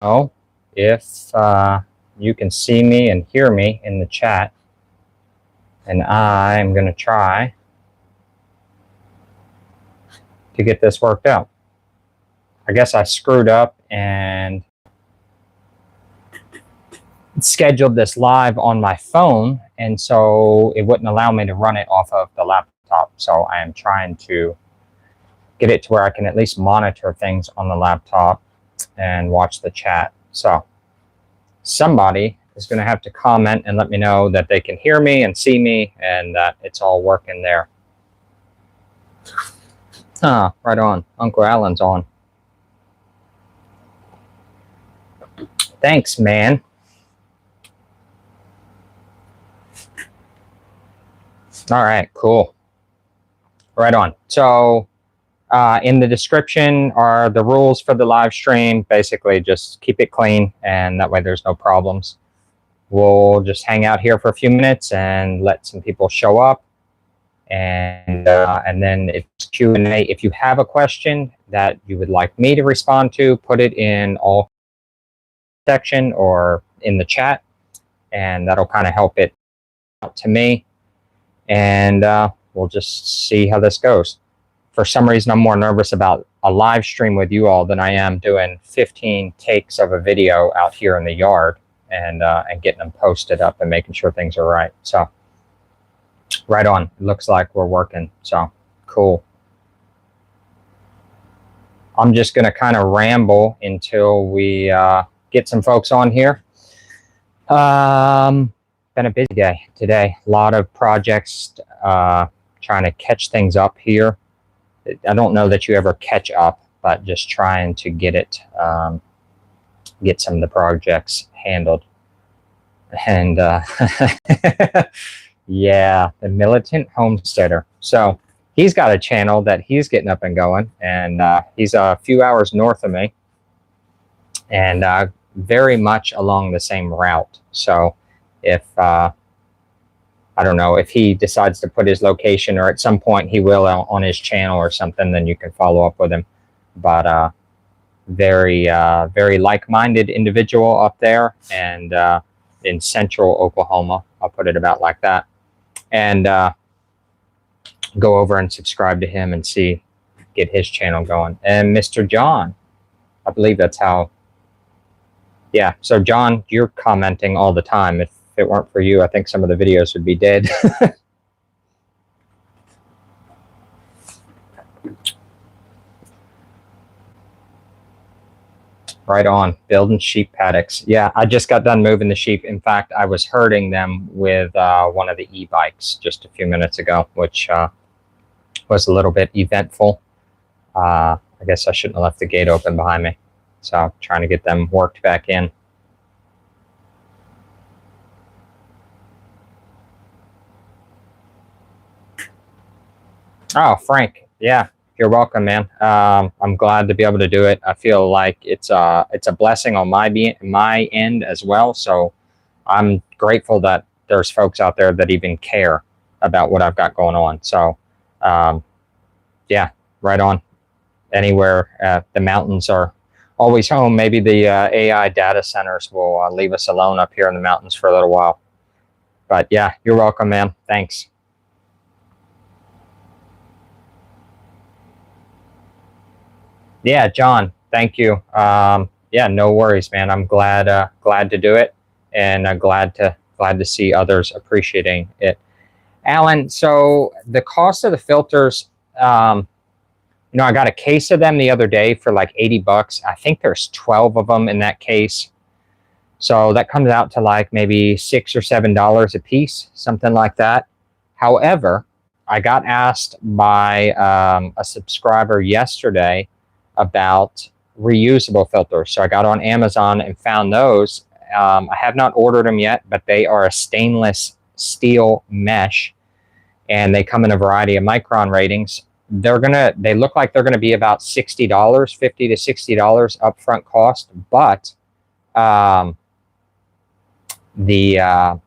know if you can see me and hear me in the chat, and I'm going to try to get this worked out. I guess I screwed up and scheduled this live on my phone, and so it wouldn't allow me to run it off of the laptop. So I am trying to get it to where I can at least monitor things on the laptop and watch the chat. So somebody is going to have to comment and let me know that they can hear me and see me and that it's all working there. Ah, right on. Uncle Alan's on. Thanks, man. All right, cool. Right on. So in the description are the rules for the live stream. Basically, just keep it clean, and that way there's no problems. We'll just hang out here for a few minutes and let some people show up. And then it's Q&A. If you have a question that you would like me to respond to, put it in all section or in the chat, and that'll kind of help it out to me. And we'll just see how this goes. For some reason, I'm more nervous about a live stream with you all than I am doing 15 takes of a video out here in the yard and getting them posted up and making sure things are right. So right on. It looks like we're working. So cool. I'm just going to kind of ramble until we get some folks on here. Been a busy day today. A lot of projects, trying to catch things up here. I don't know that you ever catch up, but just trying to get it, get some of the projects handled. And yeah, the militant homesteader. So he's got a channel that he's getting up and going, and he's a few hours north of me, and very much along the same route. So if I don't know, if he decides to put his location, or at some point he will on his channel or something, then you can follow up with him. But very like-minded individual up there, and in central Oklahoma. I'll put it about like that. And go over and subscribe to him and get his channel going. And Mr. John, I believe that's how. Yeah, so John, you're commenting all the time. If it weren't for you, I think some of the videos would be dead. Right on, building sheep paddocks. Yeah, I just got done moving the sheep. In fact, I was herding them with one of the e-bikes just a few minutes ago, which was a little bit eventful. I guess I shouldn't have left the gate open behind me. So trying to get them worked back in. Oh, Frank, yeah, you're welcome, man. I'm glad to be able to do it. I feel like it's a blessing on my end as well. So I'm grateful that there's folks out there that even care about what I've got going on. So yeah, right on. Anywhere, the mountains are always home. Maybe the AI data centers will leave us alone up here in the mountains for a little while. But yeah, you're welcome, man. Thanks. Yeah, John, thank you. Yeah, no worries, man. I'm glad to do it, and glad to see others appreciating it. Alan, so the cost of the filters, you know, I got a case of them the other day for like 80 bucks. I think there's 12 of them in that case. So that comes out to like maybe $6 or $7 a piece, something like that. However, I got asked by a subscriber yesterday about reusable filters. So I got on Amazon and found those. I have not ordered them yet, but they are a stainless steel mesh, and they come in a variety of micron ratings. They look like they're gonna be about $60, $50 to $60 upfront cost, but the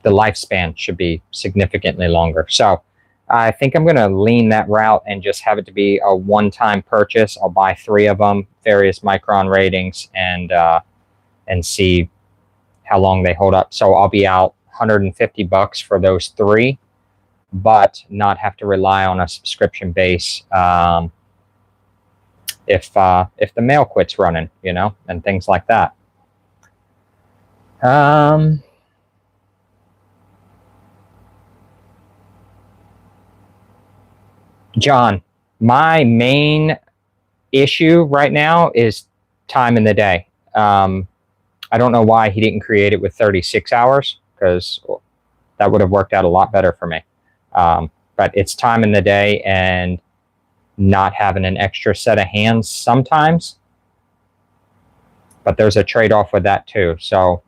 lifespan should be significantly longer. So I think I'm going to lean that route and just have it to be a one-time purchase. I'll buy 3 of them, various micron ratings, and see how long they hold up. So I'll be out $150 for those 3, but not have to rely on a subscription base if the mail quits running, you know, and things like that. John, my main issue right now is time in the day. I don't know why he didn't create it with 36 hours, because that would have worked out a lot better for me. But it's time in the day and not having an extra set of hands sometimes. But there's a trade-off with that too. So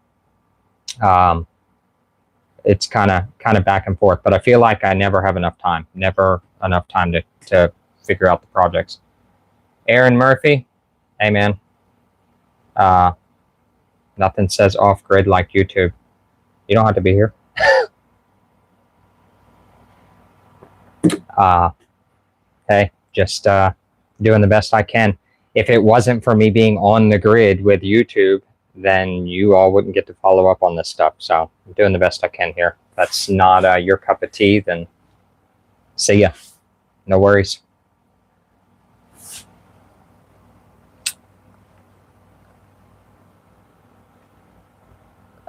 it's kind of back and forth. But I feel like I never have enough time. Never enough time to figure out the projects. Aaron Murphy, hey man. Nothing says off-grid like YouTube. You don't have to be here. Hey, just doing the best I can. If it wasn't for me being on the grid with YouTube, then you all wouldn't get to follow up on this stuff. So I'm doing the best I can here. If that's not your cup of tea, then see ya. No worries.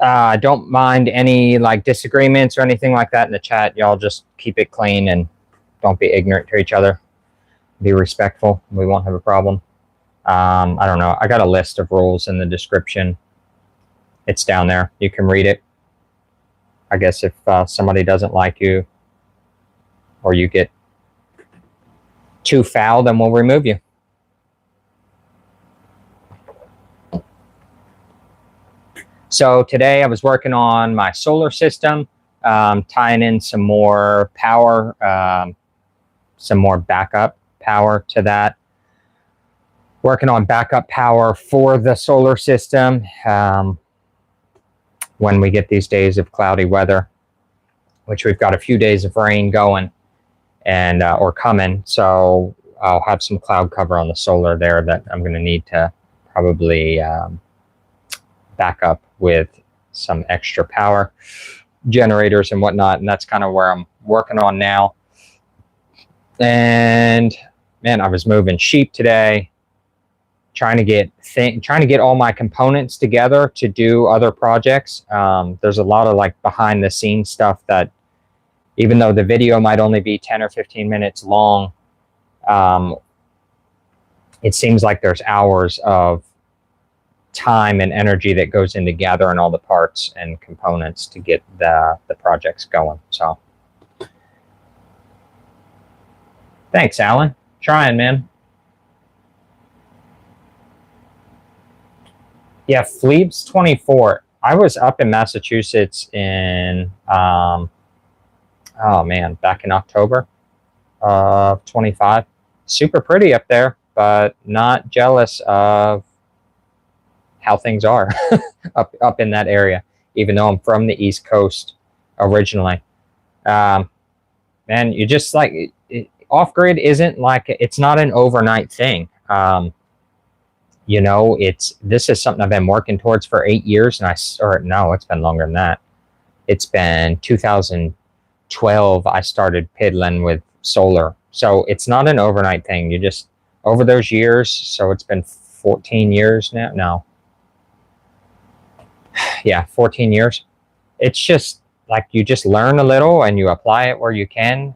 Don't mind any like disagreements or anything like that in the chat. Y'all just keep it clean and don't be ignorant to each other. Be respectful. We won't have a problem. I don't know. I got a list of rules in the description. It's down there. You can read it. I guess if somebody doesn't like you or you get too foul, then we'll remove you. So today I was working on my solar system, tying in some more power, some more backup power to that. Working on backup power for the solar system when we get these days of cloudy weather, which we've got a few days of rain going and or coming. So I'll have some cloud cover on the solar there that I'm going to need to probably back up with some extra power generators and whatnot. And that's kind of where I'm working on now. And man, I was moving sheep today, trying to get all my components together to do other projects. There's a lot of like behind the scenes stuff that, even though the video might only be 10 or 15 minutes long, it seems like there's hours of time and energy that goes into gathering all the parts and components to get the projects going. So thanks, Alan. Trying, man. Yeah, Phlebes 24. I was up in Massachusetts in oh man, back in October of 25. Super pretty up there, but not jealous of how things are up in that area, even though I'm from the East Coast originally. Man, you just like off-grid isn't like, it's not an overnight thing. You know, this is something I've been working towards for 8 years, and no, it's been longer than that. It's been 2012 I started piddling with solar. So it's not an overnight thing. You just, over those years, so it's been 14 years now. No. Yeah, 14 years. It's just like you just learn a little and you apply it where you can.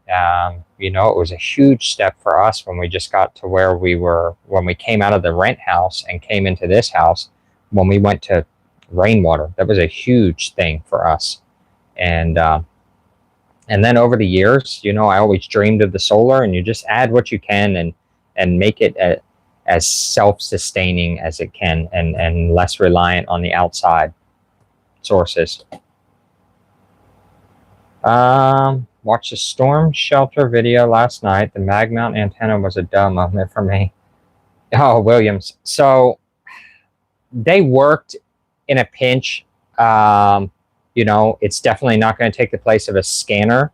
You know, it was a huge step for us when we just got to where we were, when we came out of the rent house and came into this house, when we went to rainwater. That was a huge thing for us. And then over the years, you know, I always dreamed of the solar, and you just add what you can and make it as self-sustaining as it can, and less reliant on the outside sources. Watched the storm shelter video last night. The mag mount antenna was a dumb moment for me. Oh, Williams. So they worked in a pinch. You know, it's definitely not going to take the place of a scanner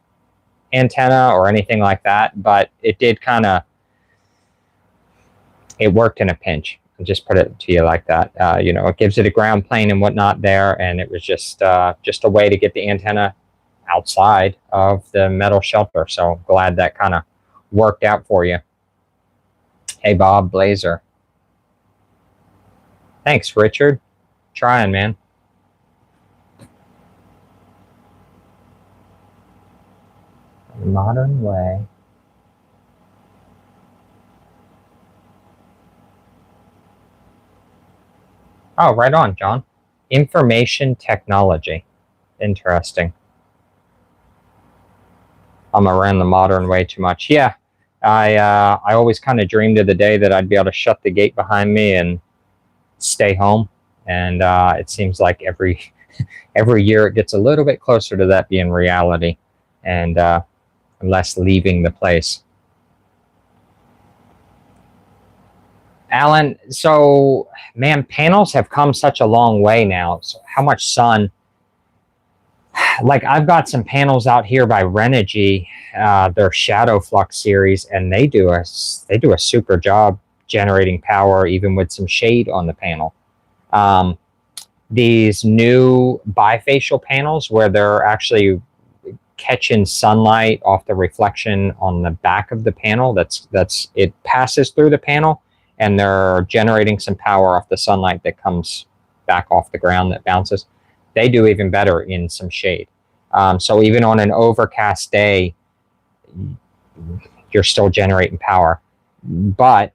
antenna or anything like that, but it did kind of, it worked in a pinch. I'll just put it to you like that. You know, it gives it a ground plane and whatnot there, and it was just a way to get the antenna outside of the metal shelter. So glad that kind of worked out for you. Hey, Bob Blazer. Thanks, Richard. Trying, man. Modern way. Oh, right on, John. Information technology. Interesting. I'm around the modern way too much. Yeah, I always kind of dreamed of the day that I'd be able to shut the gate behind me and stay home. And it seems like every year it gets a little bit closer to that being reality, and less leaving the place. Alan, so man, panels have come such a long way now. So how much sun? Like I've got some panels out here by Renogy, their Shadow Flux series, and they do a super job generating power even with some shade on the panel. These new bifacial panels where they're actually catching sunlight off the reflection on the back of the panel, it passes through the panel, and they're generating some power off the sunlight that comes back off the ground that bounces. They do even better in some shade. So even on an overcast day, you're still generating power. But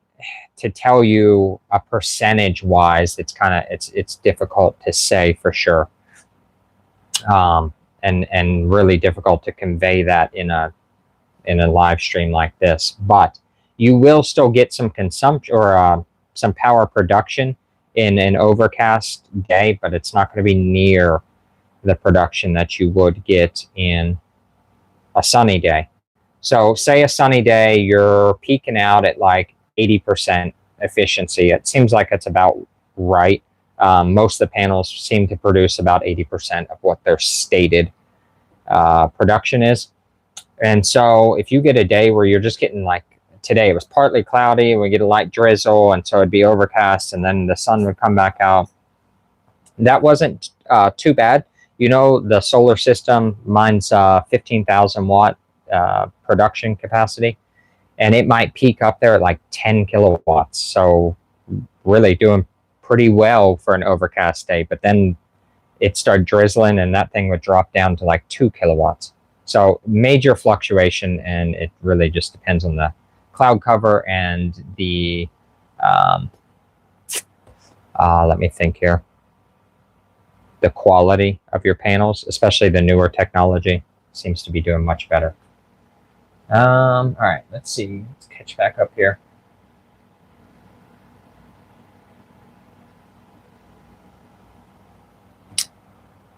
to tell you a percentage wise, it's difficult to say for sure. And really difficult to convey that in a live stream like this. But you will still get some consumption or some power production in an overcast day, but it's not going to be near the production that you would get in a sunny day. So say a sunny day, you're peaking out at like 80% efficiency. It seems like it's about right. Most of the panels seem to produce about 80% of what their stated production is. And so if you get a day where you're just getting, like today, it was partly cloudy, we get a light drizzle, and so it'd be overcast, and then the sun would come back out. That wasn't too bad. You know, the solar system, mine's 15,000 watt production capacity, and it might peak up there at like 10 kilowatts. So really doing pretty well for an overcast day. But then it started drizzling, and that thing would drop down to like 2 kilowatts. So major fluctuation, and it really just depends on the cloud cover and the, let me think here, the quality of your panels, especially the newer technology, seems to be doing much better. All right, let's see, let's catch back up here.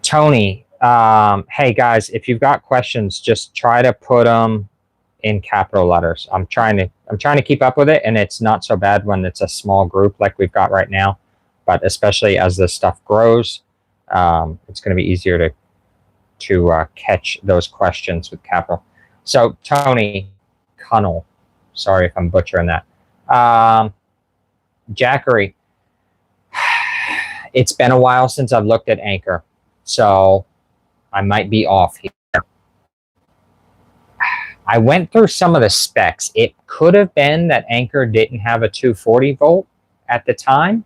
Tony, hey guys, if you've got questions, just try to put them in capital letters. I'm trying to keep up with it, and it's not so bad when it's a small group like we've got right now, but especially as this stuff grows, it's going to be easier to catch those questions with capital. So Tony Cunnell, sorry if I'm butchering that. Jackery, it's been a while since I've looked at Anchor, so I might be off here. I went through some of the specs. It could have been that Anchor didn't have a 240 volt at the time.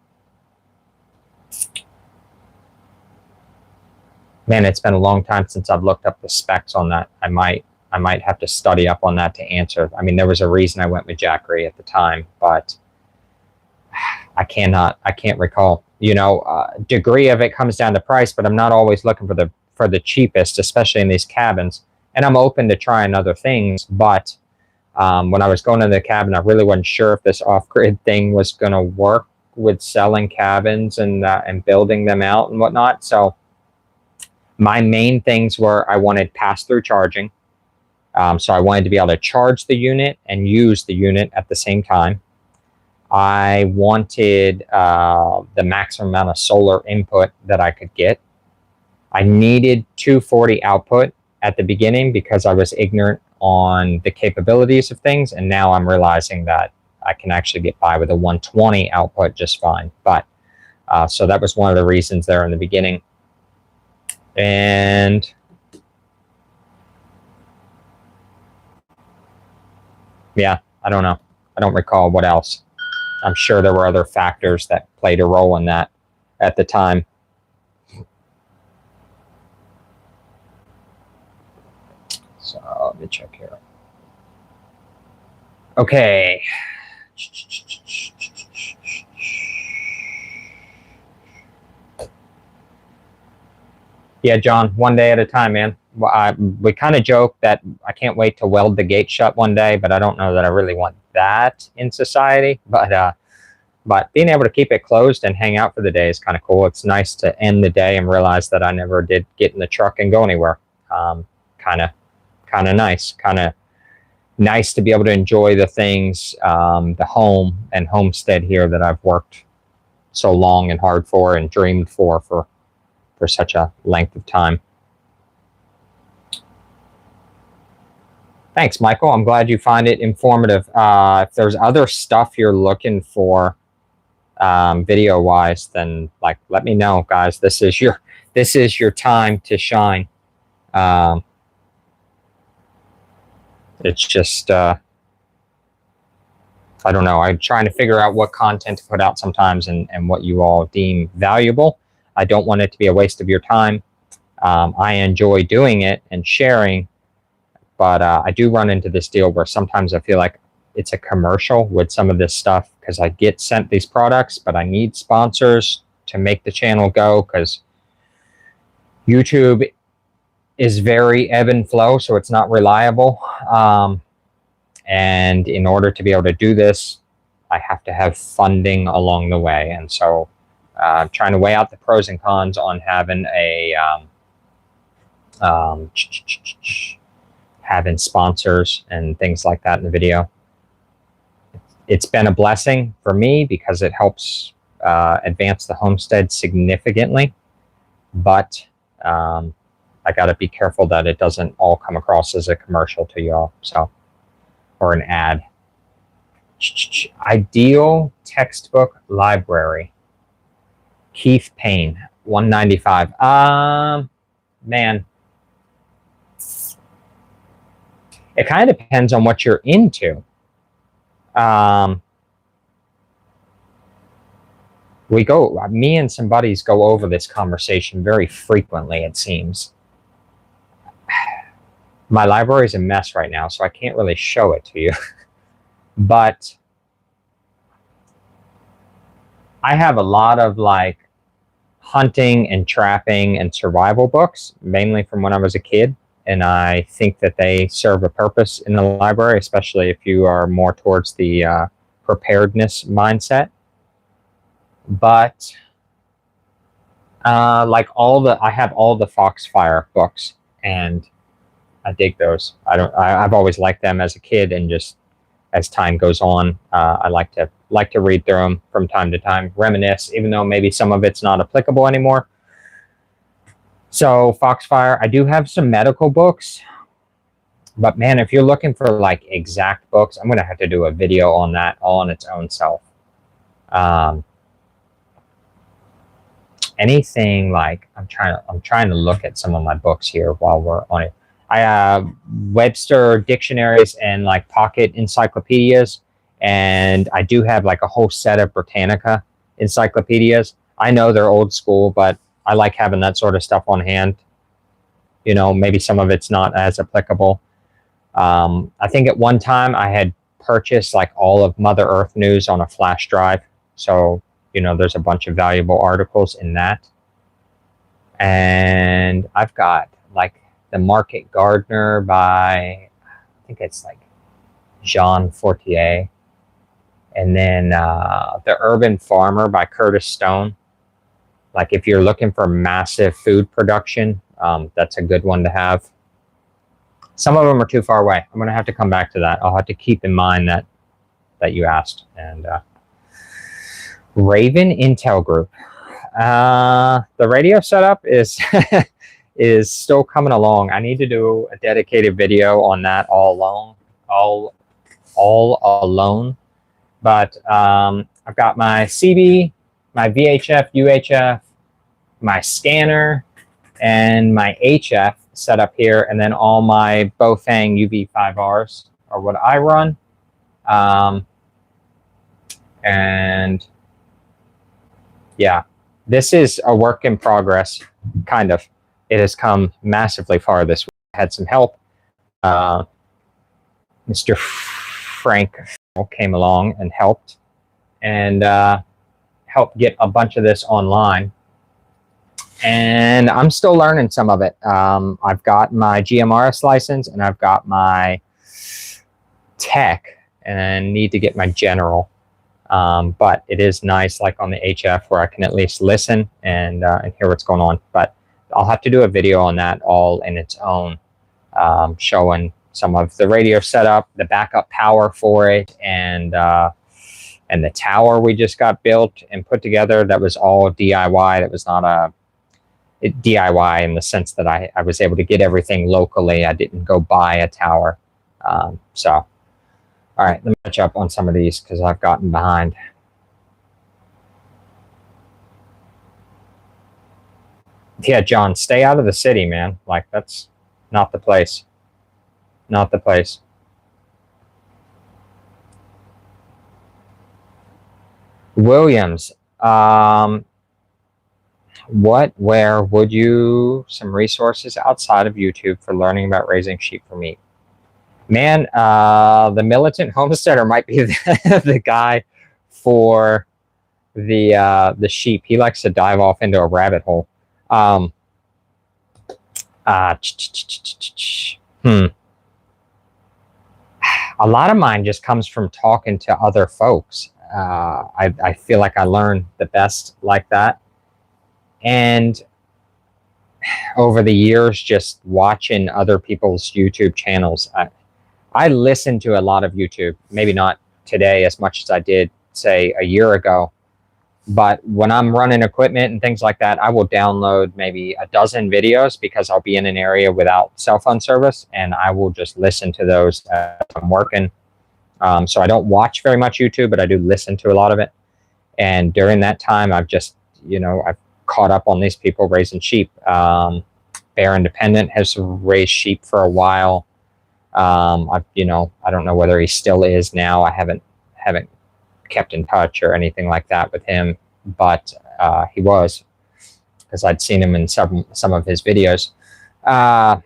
Man, it's been a long time since I've looked up the specs on that. I might have to study up on that to answer. I mean, there was a reason I went with Jackery at the time, but I can't recall. You know, degree of it comes down to price, but I'm not always looking for the cheapest, especially in these cabins. And I'm open to trying other things, but when I was going into the cabin, I really wasn't sure if this off-grid thing was going to work with selling cabins and building them out and whatnot. So my main things were I wanted pass-through charging. So I wanted to be able to charge the unit and use the unit at the same time. I wanted the maximum amount of solar input that I could get. I needed 240 output at the beginning because I was ignorant on the capabilities of things, and now I'm realizing that I can actually get by with a 120 output just fine. But so that was one of the reasons there in the beginning. And yeah, I don't know. I don't recall what else. I'm sure there were other factors that played a role in that at the time. So let me check here. Okay. Yeah, John, one day at a time, man. We kind of joke that I can't wait to weld the gate shut one day, but I don't know that I really want that in society. But being able to keep it closed and hang out for the day is kind of cool. It's nice to end the day and realize that I never did get in the truck and go anywhere. Kind of nice to be able to enjoy the things, the home and homestead here that I've worked so long and hard for and dreamed for such a length of time. Thanks, Michael. I'm glad you find it informative. If there's other stuff you're looking for video wise, then like let me know, guys. This is your time to shine. It's just I don't know. I'm trying to figure out what content to put out sometimes and what you all deem valuable. I don't want it to be a waste of your time. I enjoy doing it and sharing, but I do run into this deal where sometimes I feel like it's a commercial with some of this stuff because I get sent these products, but I need sponsors to make the channel go because YouTube is very ebb and flow, so it's not reliable. And in order to be able to do this, I have to have funding along the way. And so I'm trying to weigh out the pros and cons on having having sponsors and things like that in the video. It's been a blessing for me because it helps advance the homestead significantly, but I got to be careful that it doesn't all come across as a commercial to y'all, so, or an ad. Ideal textbook library. Keith Payne, 195. Man, it kind of depends on what you're into. Me and some buddies go over this conversation very frequently, it seems. My library is a mess right now, so I can't really show it to you. But I have a lot of like hunting and trapping and survival books, mainly from when I was a kid. And I think that they serve a purpose in the library, especially if you are more towards the preparedness mindset. But like I have all the Foxfire books, and I dig those. I've always liked them as a kid, and just as time goes on, I like to read through them from time to time, reminisce, even though maybe some of it's not applicable anymore. So Foxfire, I do have some medical books, but man, if you're looking for like exact books, I'm going to have to do a video on that all on its own self. Anything like, I'm trying to look at some of my books here while we're on it. I have Webster dictionaries and like pocket encyclopedias, and I do have like a whole set of Britannica encyclopedias. I know they're old school, but I like having that sort of stuff on hand. You know, maybe some of it's not as applicable. I think at one time I had purchased like all of Mother Earth news on a flash drive. So, you know, there's a bunch of valuable articles in that. And I've got like The Market Gardener by, I think it's like Jean Fortier. And then The Urban Farmer by Curtis Stone. Like if you're looking for massive food production, that's a good one to have. Some of them are too far away. I'm going to have to come back to that. I'll have to keep in mind that you asked. And Raven Intel Group. The radio setup is is still coming along. I need to do a dedicated video on that all alone. But I've got my CB, my VHF, UHF, my scanner, and my HF set up here, and then all my Bofang UV5Rs are what I run. And yeah, this is a work in progress, kind of. It has come massively far this week. I had some help. Mr. Frank came along and helped, and helped get a bunch of this online. And I'm still learning some of it. I've got my GMRS license, and I've got my tech, and need to get my general. But it is nice, like on the HF, where I can at least listen and hear what's going on. But I'll have to do a video on that all in its own, showing some of the radio setup, the backup power for it, and the tower we just got built and put together. That was all DIY. That was not a DIY in the sense that I was able to get everything locally. I didn't go buy a tower. So, all right, let me catch up on some of these because I've gotten behind. Yeah, John, stay out of the city, man. Like, that's not the place. Not the place. Williams, where would you, some resources outside of YouTube for learning about raising sheep for meat? Man, the Militant Homesteader might be the guy for the sheep. He likes to dive off into a rabbit hole. A lot of mine just comes from talking to other folks. I feel like I learn the best like that. And over the years, just watching other people's YouTube channels, I listen to a lot of YouTube, maybe not today as much as I did, say, a year ago. But when I'm running equipment and things like that, I will download maybe a dozen videos because I'll be in an area without cell phone service, and I will just listen to those as I'm working. So I don't watch very much YouTube, but I do listen to a lot of it. And during that time, I've just, I've caught up on these people raising sheep. Bear Independent has raised sheep for a while. I don't know whether he still is now. I haven't kept in touch or anything like that with him, but he was, because I'd seen him in some of his videos. But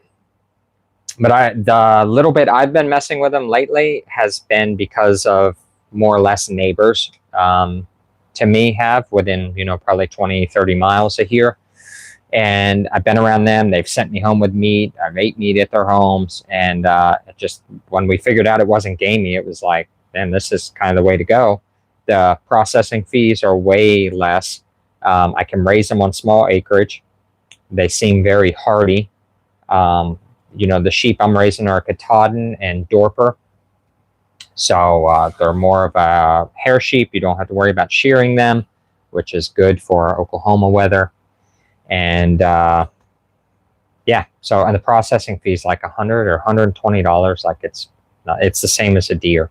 the little bit I've been messing with him lately has been because of more or less neighbors to me have within, probably 20, 30 miles of here. And I've been around them. They've sent me home with meat. I've ate meat at their homes. And just when we figured out it wasn't gamey, it was like, man, this is kind of the way to go. The processing fees are way less. I can raise them on small acreage. They seem very hardy. The sheep I'm raising are Katahdin and Dorper. So they're more of a hair sheep. You don't have to worry about shearing them, which is good for Oklahoma weather. And yeah, so, and the processing fee is like $100 or $120. Like it's the same as a deer.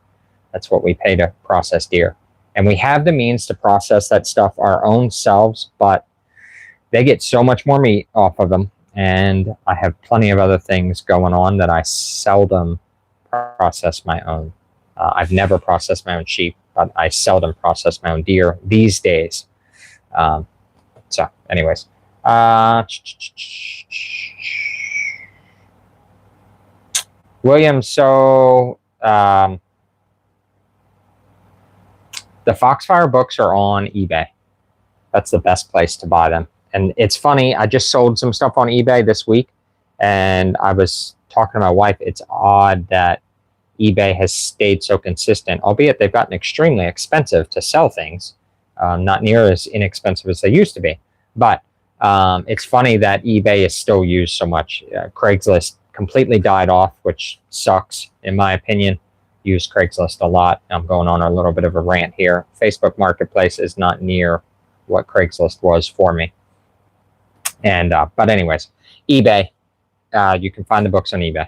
That's what we pay to process deer. And we have the means to process that stuff our own selves, but they get so much more meat off of them. And I have plenty of other things going on that I seldom process my own. I've never processed my own sheep, but I seldom process my own deer these days. So anyways, William, so the Foxfire books are on eBay. That's the best place to buy them. And it's funny, I just sold some stuff on eBay this week, and I was talking to my wife. It's odd that eBay has stayed so consistent, albeit they've gotten extremely expensive to sell things, not near as inexpensive as they used to be. But it's funny that eBay is still used so much. Craigslist completely died off, which sucks, in my opinion. Use Craigslist a lot. I'm going on a little bit of a rant here. Facebook Marketplace is not near what Craigslist was for me. And but anyways, eBay. You can find the books on eBay.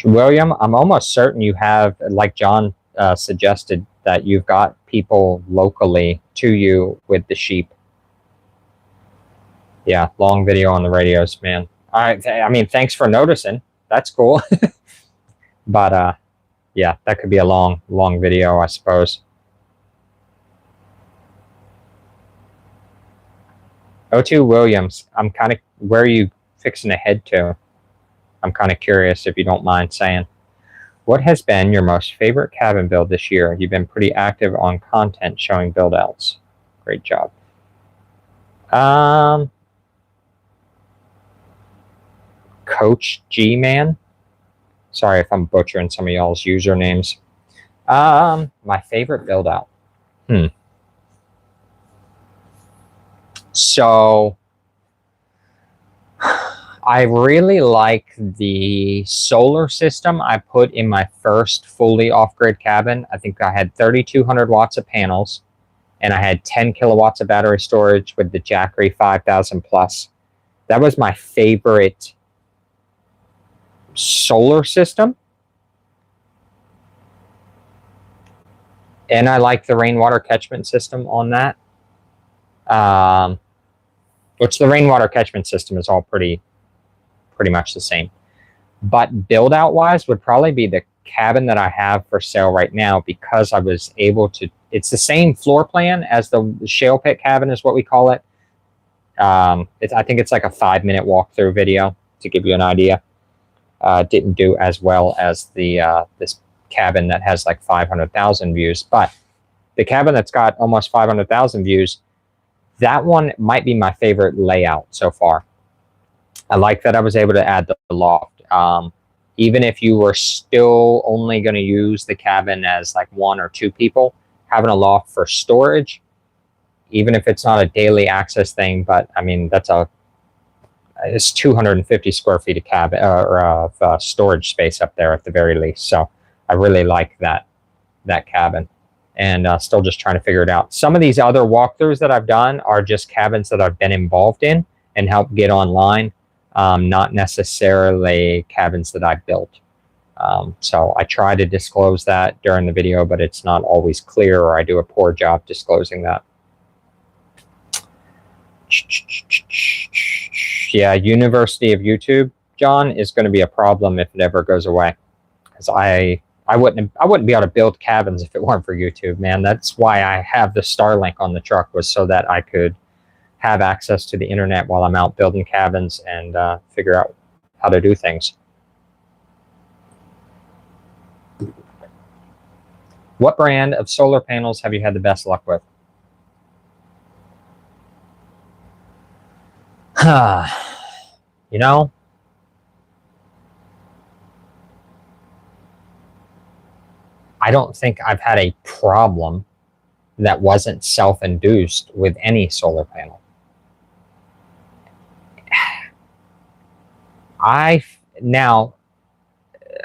William, I'm almost certain you have, like John suggested, that you've got people locally to you with the sheep. Yeah, long video on the radios, man. I mean, thanks for noticing. That's cool. But yeah, that could be a long video, I suppose. O2 Williams, I'm kind of, where are you fixing to head to? I'm kind of curious, if you don't mind saying. What has been your most favorite cabin build this year? You've been pretty active on content showing build outs. Great job. Coach G-Man. Sorry if I'm butchering some of y'all's usernames. My favorite build out. So I really like the solar system I put in my first fully off-grid cabin. I think I had 3,200 watts of panels, and I had 10 kilowatts of battery storage with the Jackery 5000 Plus. That was my favorite solar system. And I like the rainwater catchment system on that. Which the rainwater catchment system is all pretty much the same. But build out wise would probably be the cabin that I have for sale right now, because I was able to, it's the same floor plan as the shale pit cabin is what we call it. I think it's like a 5-minute walkthrough video to give you an idea. Didn't do as well as the this cabin that has like 500,000 views, but the cabin that's got almost 500,000 views, that one might be my favorite layout so far. I like that I was able to add the loft. Even if you were still only going to use the cabin as like 1 or 2 people, having a loft for storage, even if it's not a daily access thing, but I mean, it's 250 square feet of cabin or of storage space up there at the very least. So I really like that cabin, and still just trying to figure it out. Some of these other walkthroughs that I've done are just cabins that I've been involved in and helped get online, not necessarily cabins that I built. So I try to disclose that during the video, but it's not always clear, or I do a poor job disclosing that. Yeah, University of YouTube, John, is going to be a problem if it ever goes away, because I wouldn't be able to build cabins if it weren't for YouTube, man. That's why I have the Starlink on the truck, was so that I could have access to the internet while I'm out building cabins and figure out how to do things. What brand of solar panels have you had the best luck with? You know, I don't think I've had a problem that wasn't self-induced with any solar panel. Now,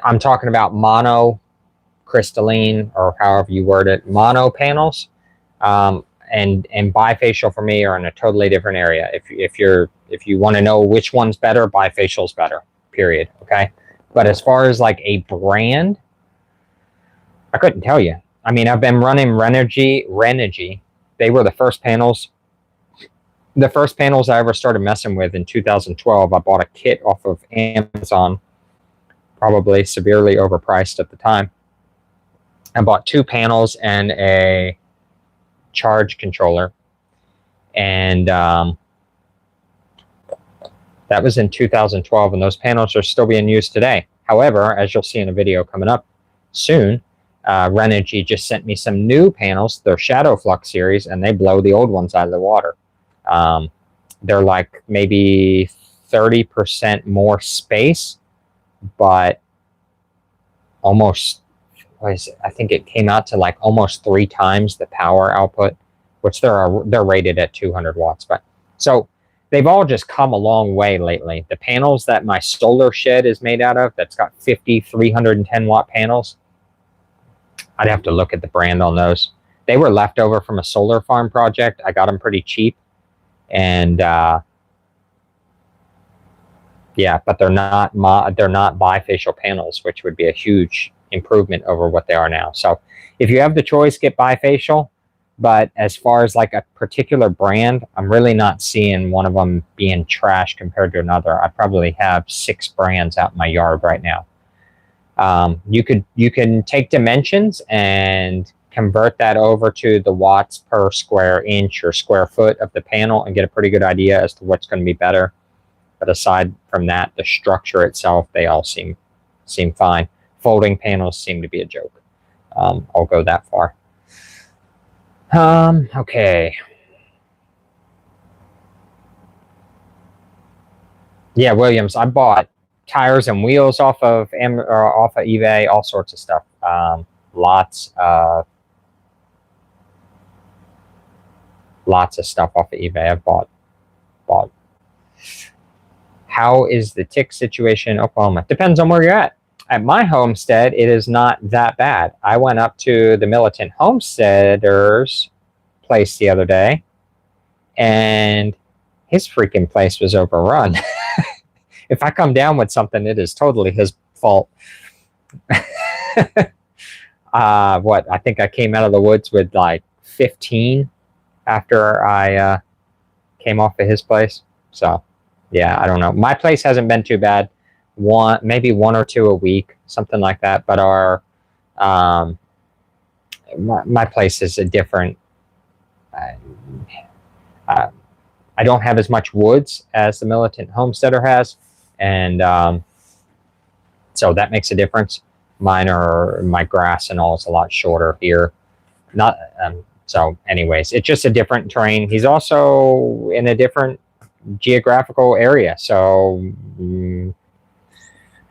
I'm talking about mono, crystalline, or however you word it, mono panels, and bifacial for me are in a totally different area. If you want to know which one's better, bifacial's better, period. Okay. But as far as like a brand, I couldn't tell you. I mean, I've been running Renogy. They were the first panels I ever started messing with in 2012. I bought a kit off of Amazon, probably severely overpriced at the time. I bought 2 panels and a charge controller, and that was in 2012, and those panels are still being used today. However, as you'll see in a video coming up soon, Renogy just sent me some new panels, their Shadow Flux series, and they blow the old ones out of the water. They're like maybe 30% more space, but almost, I think it came out to like almost 3 times the power output, which they're rated at 200 watts. But so they've all just come a long way lately. The panels that my solar shed is made out of, that's got 50 310 watt panels, I'd have to look at the brand on those. They were left over from a solar farm project. I got them pretty cheap, and yeah, but they're not bifacial panels, which would be a huge improvement over what they are now. So if you have the choice, get bifacial. But as far as like a particular brand, I'm really not seeing one of them being trash compared to another. I probably have 6 brands out in my yard right now. You can take dimensions and convert that over to the watts per square inch or square foot of the panel and get a pretty good idea as to what's going to be better. But aside from that, the structure itself, they all seem fine. Folding panels seem to be a joke. I'll go that far. Okay. Yeah, Williams, I bought tires and wheels off of eBay, all sorts of stuff. Lots of stuff off of eBay. I've bought. How is the tick situation in Oklahoma? Depends on where you're at. At my homestead, it is not that bad. I went up to the militant homesteader's place the other day, and his freaking place was overrun. If I come down with something, it is totally his fault. I think I came out of the woods with like 15 after I came off of his place. So yeah, I don't know. My place hasn't been too bad. Maybe 1 or 2 a week, something like that. But our my place is a different. I don't have as much woods as the militant homesteader has, and so that makes a difference. My grass and all is a lot shorter here. Not so. Anyways, it's just a different terrain. He's also in a different geographical area, so who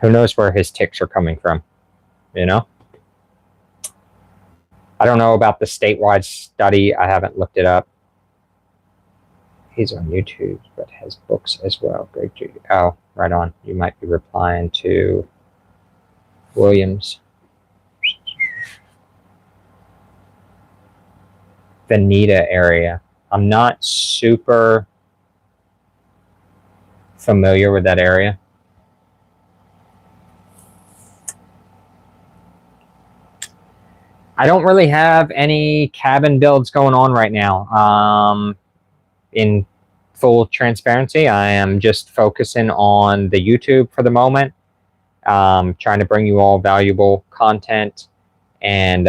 knows where his ticks are coming from, you know? I don't know about the statewide study. I haven't looked it up. He's on YouTube, but has books as well. Great. Oh, right on. You might be replying to Williams. Veneta area. I'm not super familiar with that area. I don't really have any cabin builds going on right now. In full transparency, I am just focusing on the YouTube for the moment, trying to bring you all valuable content, and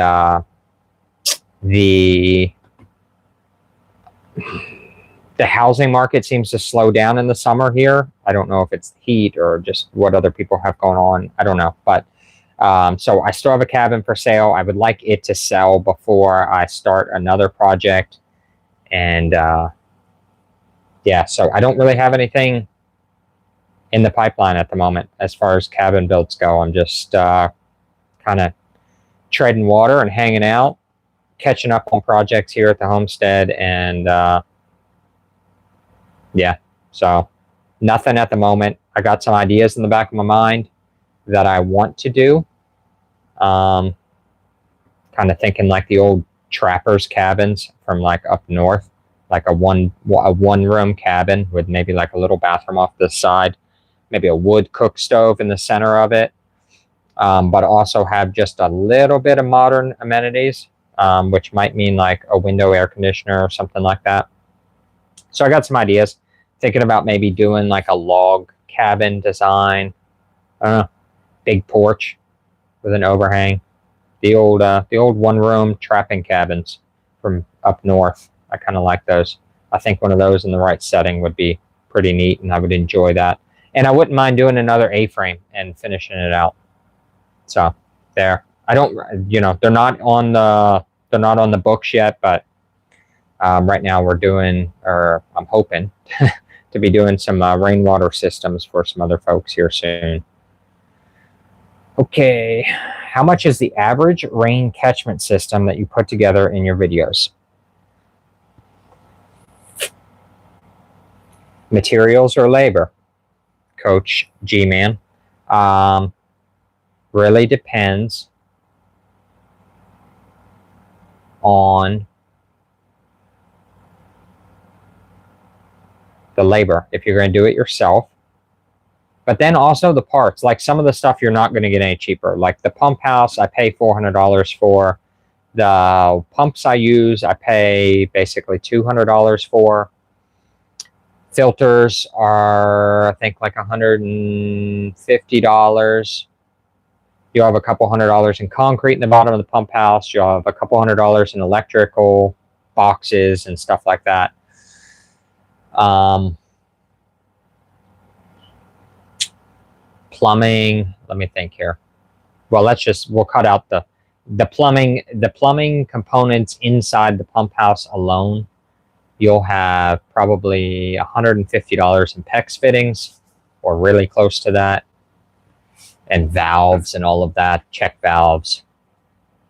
the housing market seems to slow down in the summer here. I don't know if it's heat or just what other people have going on. I don't know, but so I still have a cabin for sale. I would like it to sell before I start another project, and yeah, so I don't really have anything in the pipeline at the moment as far as cabin builds go. I'm just kind of treading water and hanging out, catching up on projects here at the homestead, and yeah, so nothing at the moment. I got some ideas in the back of my mind that I want to do. Kind of thinking like the old trappers cabins from like up north, like a one room cabin with maybe like a little bathroom off the side, maybe a wood cook stove in the center of it, but also have just a little bit of modern amenities, which might mean like a window air conditioner or something like that. So I got some ideas, thinking about maybe doing like a log cabin design. I don't know, big porch with an overhang. The old 1-room trapping cabins from up north. I kind of like those. I think one of those in the right setting would be pretty neat, and I would enjoy that. And I wouldn't mind doing another A-frame and finishing it out. So there. I don't, they're not on the books yet, but right now we're doing, or I'm hoping to be doing some rainwater systems for some other folks here soon. Okay, how much is the average rain catchment system that you put together in your videos? Materials or labor? Coach G-Man. Really depends on the labor if you're going to do it yourself. But then also the parts, like some of the stuff you're not going to get any cheaper. Like the pump house, I pay $400 for. The pumps I use, I pay basically $200 for. Filters are, I think, like $150. You'll have a couple $100 in concrete in the bottom of the pump house. You'll have a couple $100 in electrical boxes and stuff like that. Plumbing, let me think here. Well, we'll cut out the plumbing components inside the pump house alone. You'll have probably $150 in PEX fittings, or really close to that, and valves and all of that, check valves.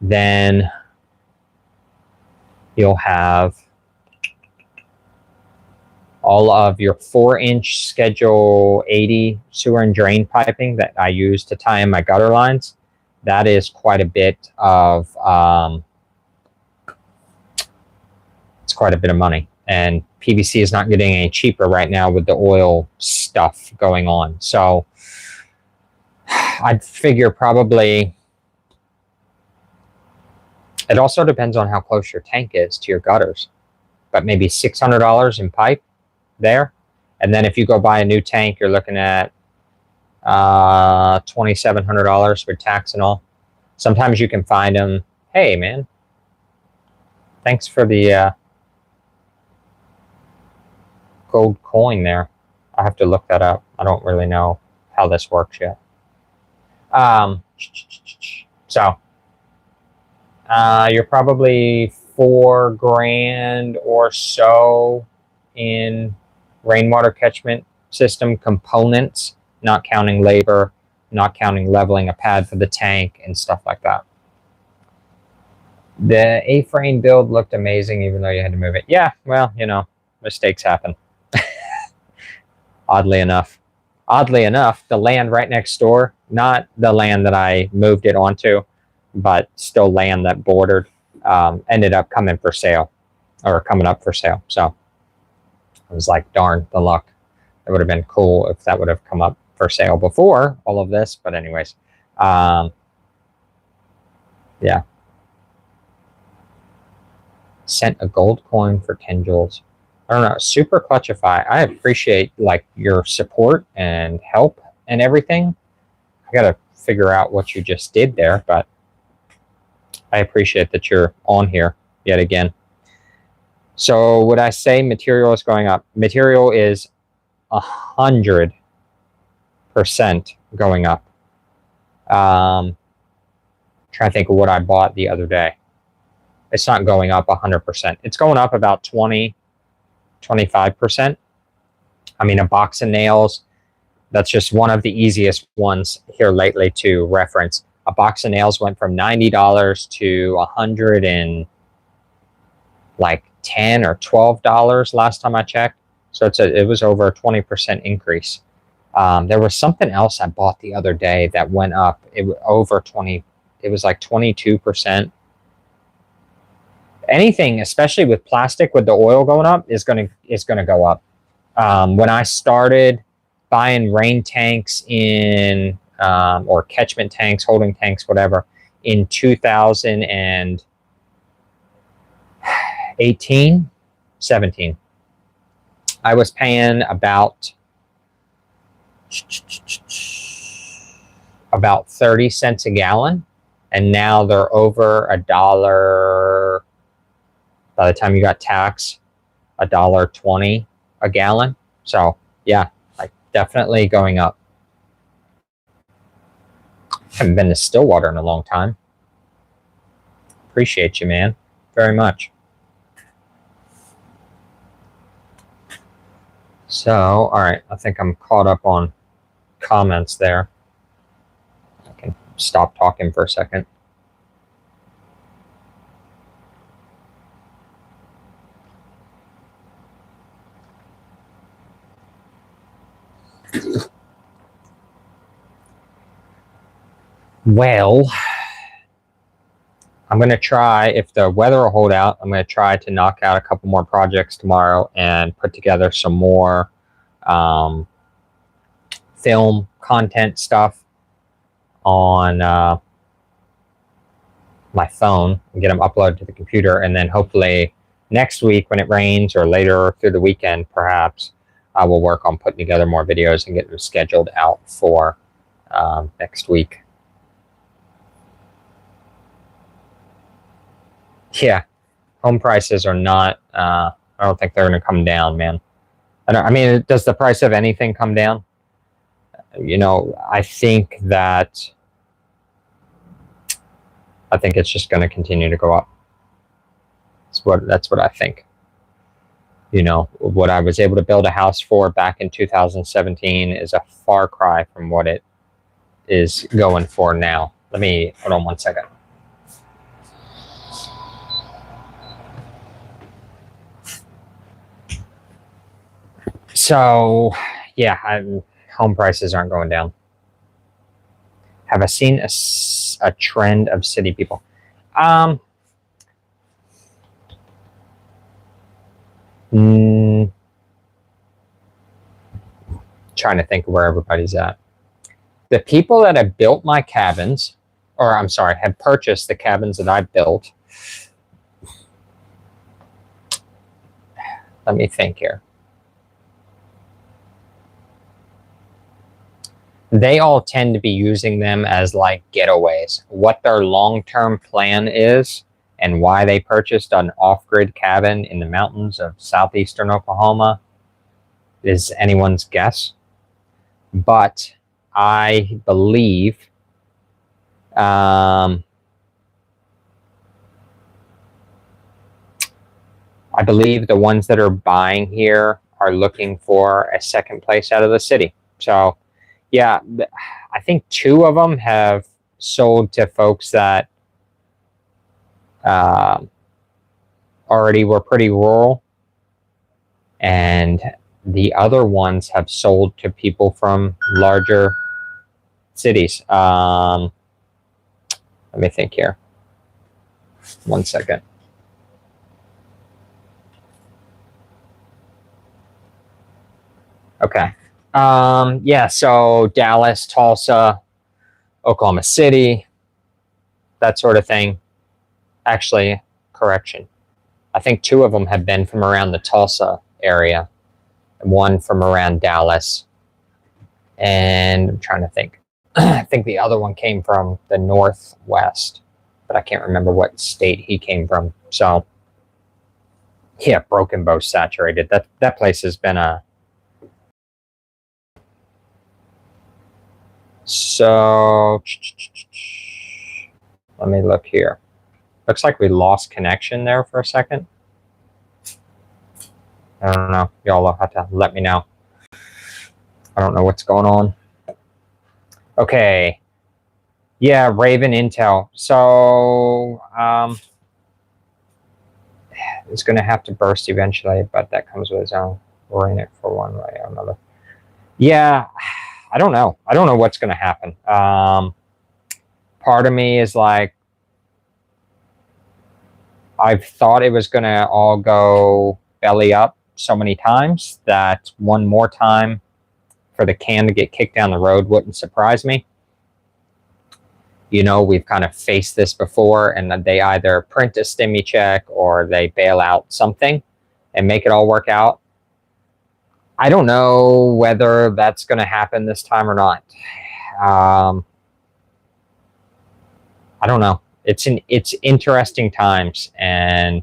Then you'll have all of your 4-inch Schedule 80 sewer and drain piping that I use to tie in my gutter lines. That is quite a bit of, it's quite a bit of money. And PVC is not getting any cheaper right now with the oil stuff going on. So I'd figure probably, it also depends on how close your tank is to your gutters, but maybe $600 in pipe there. And then if you go buy a new tank, you're looking at $2,700 with tax and all. Sometimes you can find them. Hey man, thanks for the gold coin there. I have to look that up. I don't really know how this works yet. So you're probably $4,000 or so in rainwater catchment system components, not counting labor, not counting leveling a pad for the tank and stuff like that. The A-frame build looked amazing even though you had to move it. Yeah, well, you know, mistakes happen. Oddly enough, the land right next door, not the land that I moved it onto, but still land that bordered, ended up coming for sale, or coming up for sale. So I was like, darn the luck. It would have been cool if that would have come up for sale before all of this. But anyways, yeah. Sent a gold coin for 10 joules. I don't know, super clutchify. I appreciate like your support and help and everything. I gotta figure out what you just did there, but I appreciate that you're on here yet again. So would I say material is going up? Material is 100% going up. Trying to think of what I bought the other day. It's not going up 100%. It's going up about 20-25%. I mean, a box of nails, that's just one of the easiest ones here lately to reference. A box of nails went from $90 to $110 or $12 last time I checked. So it was over a 20% increase. There was something else I bought the other day that went up. It was over 20. It was like 22%. Anything, especially with plastic, with the oil going up, is gonna go up. When I started buying rain tanks in or catchment tanks, holding tanks, whatever, in 2018, 17, I was paying about 30 cents a gallon, and now they're over $1. By the time you got tax, $1.20 a gallon. So yeah, like definitely going up. Haven't been to Stillwater in a long time. Appreciate you, man, very much. So, all right, I think I'm caught up on comments there. I can stop talking for a second. Well, I'm going to try, if the weather will hold out, I'm going to try to knock out a couple more projects tomorrow and put together some more film content stuff on my phone and get them uploaded to the computer. And then hopefully next week when it rains, or later through the weekend perhaps, I will work on putting together more videos and get them scheduled out for next week. Yeah, home prices are not, I don't think they're going to come down, man. I mean, does the price of anything come down? You know, I think it's just going to continue to go up. That's what I think. You know, what I was able to build a house for back in 2017 is a far cry from what it is going for now. Let me, hold on one second. So, yeah, home prices aren't going down. Have I seen a trend of city people? Trying to think of where everybody's at. The people that have built my cabins, or I'm sorry, have purchased the cabins that I built. Let me think here. They all tend to be using them as like getaways. What their long-term plan is and why they purchased an off-grid cabin in the mountains of southeastern Oklahoma is anyone's guess. But I believe the ones that are buying here are looking for a second place out of the city. So yeah, I think 2 of them have sold to folks that already were pretty rural, and the other ones have sold to people from larger cities. Let me think here. One second. Okay. Yeah, so Dallas, Tulsa, Oklahoma City, that sort of thing. Actually, correction. I think 2 of them have been from around the Tulsa area, and 1 from around Dallas. And I'm trying to think. I think the other one came from the Northwest, but I can't remember what state he came from. So, yeah, Broken Bow saturated. That place has been a... So, let me look here. Looks like we lost connection there for a second. I don't know. Y'all will have to let me know. I don't know what's going on. Okay. Yeah, Raven Intel. So, it's going to have to burst eventually, but that comes with its own. We're in it for one way or another. Yeah. I don't know. I don't know what's going to happen. Part of me is like, I've thought it was going to all go belly up so many times that one more time for the can to get kicked down the road wouldn't surprise me. You know, we've kind of faced this before, and they either print a stimmy check or they bail out something and make it all work out. I don't know whether that's going to happen this time or not. I don't know. It's interesting times, and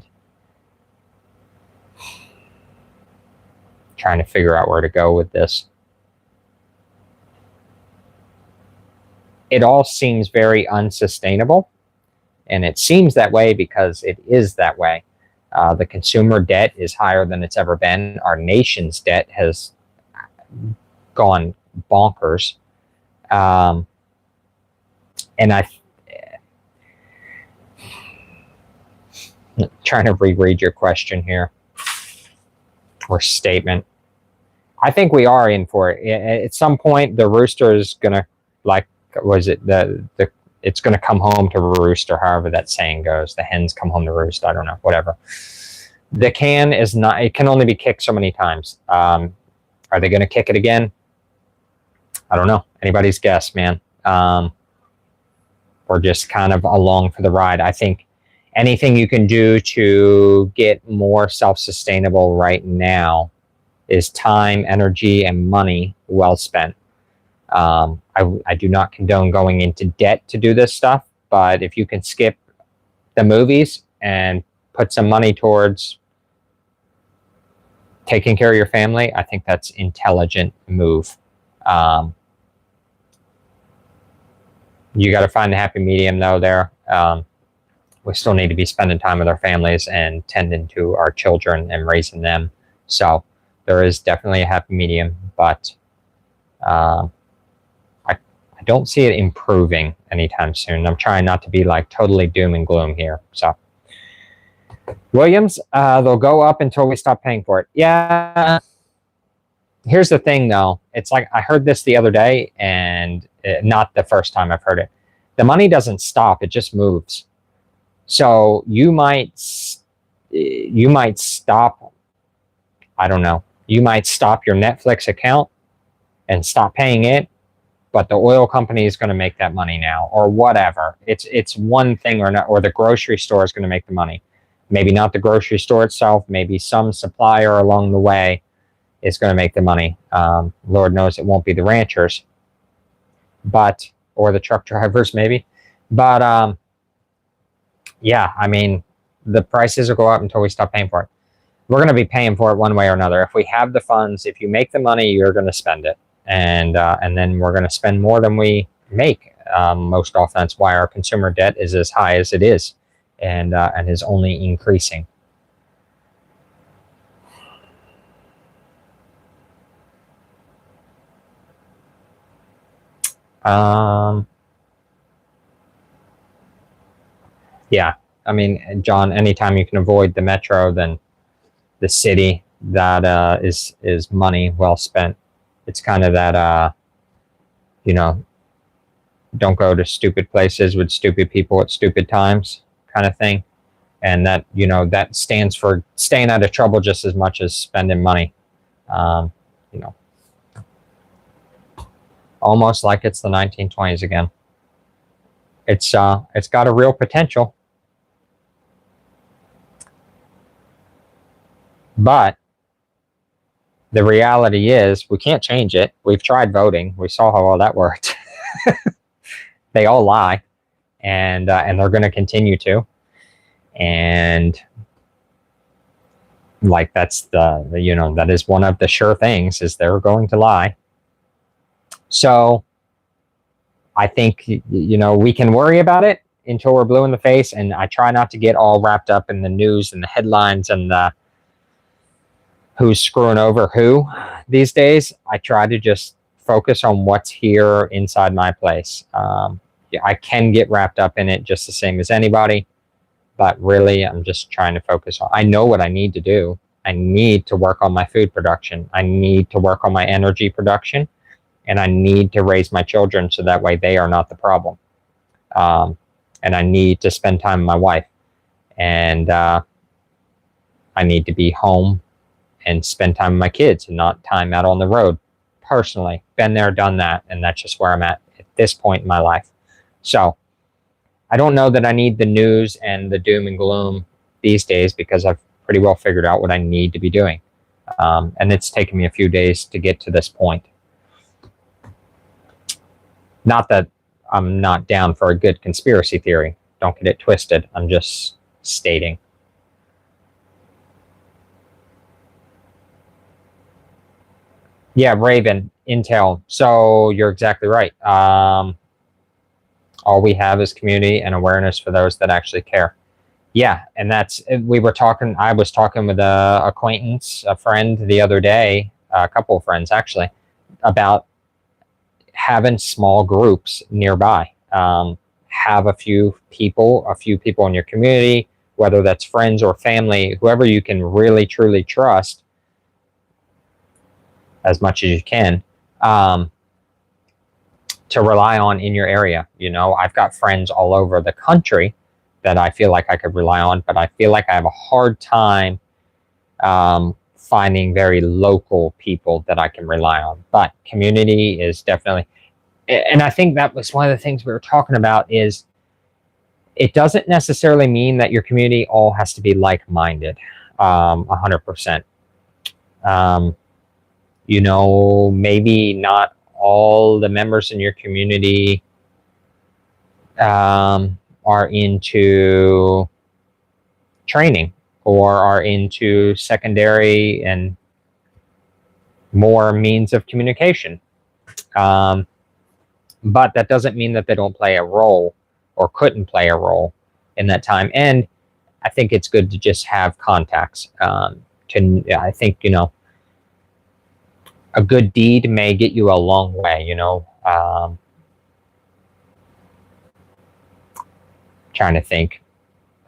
trying to figure out where to go with this. It all seems very unsustainable, and it seems that way because it is that way. The consumer debt is higher than it's ever been. Our nation's debt has gone bonkers. And I'm trying to reread your question here, or statement. I think we are in for it. At some point, the rooster is going to, like, was it the it's going to come home to roost, or however that saying goes. The hens come home to roost. I don't know, whatever. The can is not, it can only be kicked so many times. Are they going to kick it again? I don't know. Anybody's guess, man. We're just kind of along for the ride. I think anything you can do to get more self-sustainable right now is time, energy, and money well spent. I do not condone going into debt to do this stuff, but if you can skip the movies and put some money towards taking care of your family, I think that's intelligent move. You got to find the happy medium, though, there. We still need to be spending time with our families and tending to our children and raising them. So there is definitely a happy medium, but I don't see it improving anytime soon. I'm trying not to be like totally doom and gloom here. So Williams, they'll go up until we stop paying for it. Yeah. Here's the thing, though. It's like I heard this the other day, and not the first time I've heard it. The money doesn't stop; it just moves. So you might stop. I don't know. You might stop your Netflix account and stop paying it, but the oil company is going to make that money now, or whatever. It's one thing or not, or the grocery store is going to make the money. Maybe not the grocery store itself. Maybe some supplier along the way is going to make the money. Lord knows it won't be the ranchers, or the truck drivers maybe. But yeah, I mean, the prices will go up until we stop paying for it. We're going to be paying for it one way or another. If we have the funds, if you make the money, you're going to spend it, and then we're going to spend more than we make. Most often, that's why our consumer debt is as high as it is, and is only increasing. Yeah, I mean, John, anytime you can avoid the metro, then the city, that is money well spent. It's kind of that, don't go to stupid places with stupid people at stupid times kind of thing. And that, that stands for staying out of trouble just as much as spending money. Almost like it's the 1920s again. It's got a real potential. But the reality is we can't change it. We've tried voting. We saw how all that worked. They all lie, and they're going to continue to. And like that's that is one of the sure things, is they're going to lie. So I think, we can worry about it until we're blue in the face. And I try not to get all wrapped up in the news and the headlines and the who's screwing over who these days. I try to just focus on what's here inside my place. I can get wrapped up in it just the same as anybody, but really I'm just trying to focus on, I know what I need to do. I need to work on my food production. I need to work on my energy production, and I need to raise my children so that way they are not the problem. And I need to spend time with my wife, and I need to be home and spend time with my kids and not time out on the road. Personally, been there, done that, and that's just where I'm at this point in my life. So I don't know that I need the news and the doom and gloom these days, because I've pretty well figured out what I need to be doing. And it's taken me a few days to get to this point. Not that I'm not down for a good conspiracy theory. Don't get it twisted. I'm just stating. Yeah, Raven, Intel. So you're exactly right. All we have is community and awareness for those that actually care. Yeah, and I was talking with an acquaintance, a friend the other day, a couple of friends actually, about having small groups nearby. Have a few people in your community, whether that's friends or family, whoever you can really, truly trust as much as you can. to rely on in your area. You know, I've got friends all over the country that I feel like I could rely on, but I feel like I have a hard time finding very local people that I can rely on. But community is definitely, and I think that was one of the things we were talking about, is it doesn't necessarily mean that your community all has to be like-minded, 100%. You know, maybe not all the members in your community are into training or are into secondary and more means of communication. But that doesn't mean that they don't play a role or couldn't play a role in that time. And I think it's good to just have contacts. I think, you know, a good deed may get you a long way, you know. Trying to think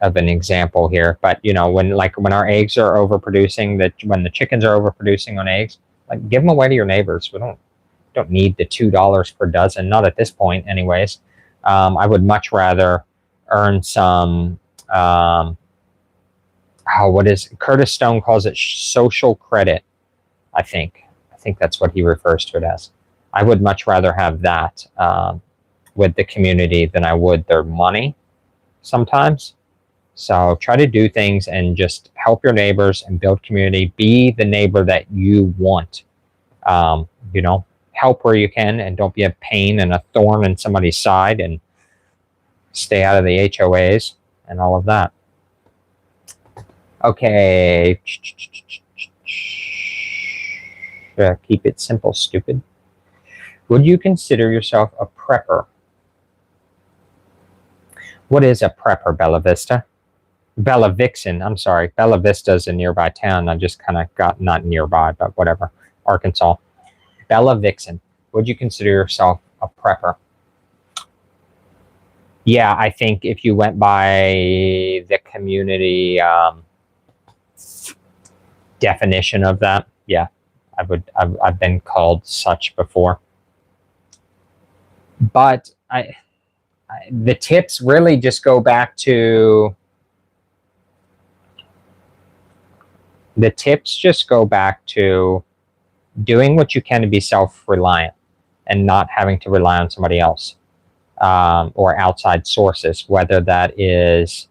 of an example here, but you know, when our eggs are overproducing, when the chickens are overproducing on eggs, like, give them away to your neighbors. We don't need the $2 per dozen, not at this point anyways. I would much rather earn some what is Curtis Stone calls it, social credit. I think that's what he refers to it as. I would much rather have that with the community than I would their money sometimes. So try to do things and just help your neighbors and build community. Be the neighbor that you want. You know, help where you can, and don't be a pain and a thorn in somebody's side, and stay out of the HOAs and all of that. Okay. Keep it simple, stupid. Would you consider yourself a prepper? What is a prepper, Bella Vista? Bella Vixen, I'm sorry. Bella Vista is a nearby town. I just kind of got, not nearby, but whatever. Arkansas. Bella Vixen. Would you consider yourself a prepper? Yeah, I think if you went by the community definition of that, yeah, I would. I've been called such before. But the tips really just go back to doing what you can to be self-reliant and not having to rely on somebody else or outside sources, whether that is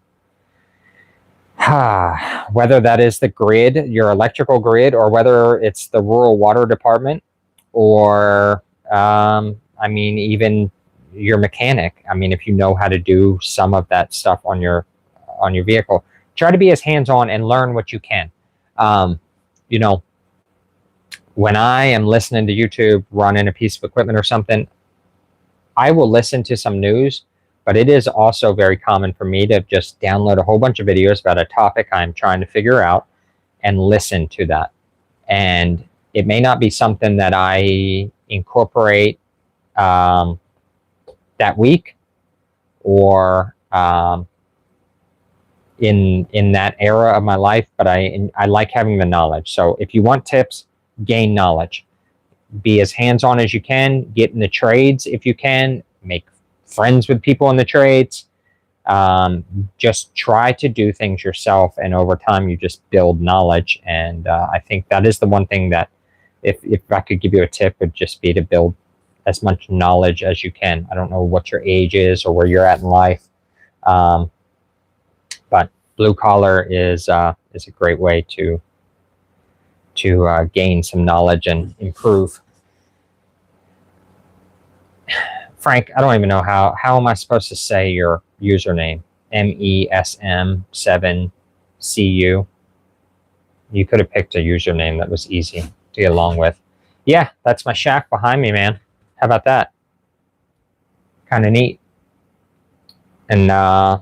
the grid, your electrical grid, or whether it's the rural water department, or I mean, even your mechanic. I mean, if you know how to do some of that stuff on your vehicle, try to be as hands-on and learn what you can. You know, when I am listening to YouTube, running a piece of equipment or something, I will listen to some news, but it is also very common for me to just download a whole bunch of videos about a topic I'm trying to figure out and listen to that. And it may not be something that I incorporate that week or in that era of my life, but I like having the knowledge. So if you want tips, gain knowledge. Be as hands-on as you can. Get in the trades if you can. Make friends with people in the trades. Just try to do things yourself, and over time you just build knowledge. And I think that is the one thing that, if I could give you a tip, would just be to build as much knowledge as you can. I don't know what your age is or where you're at in life, but blue collar is a great way to gain some knowledge and improve. Frank, I don't even know how am I supposed to say your username? MESM7CU. You could have picked a username that was easy to get along with. Yeah, that's my shack behind me, man. How about that? Kind of neat. And I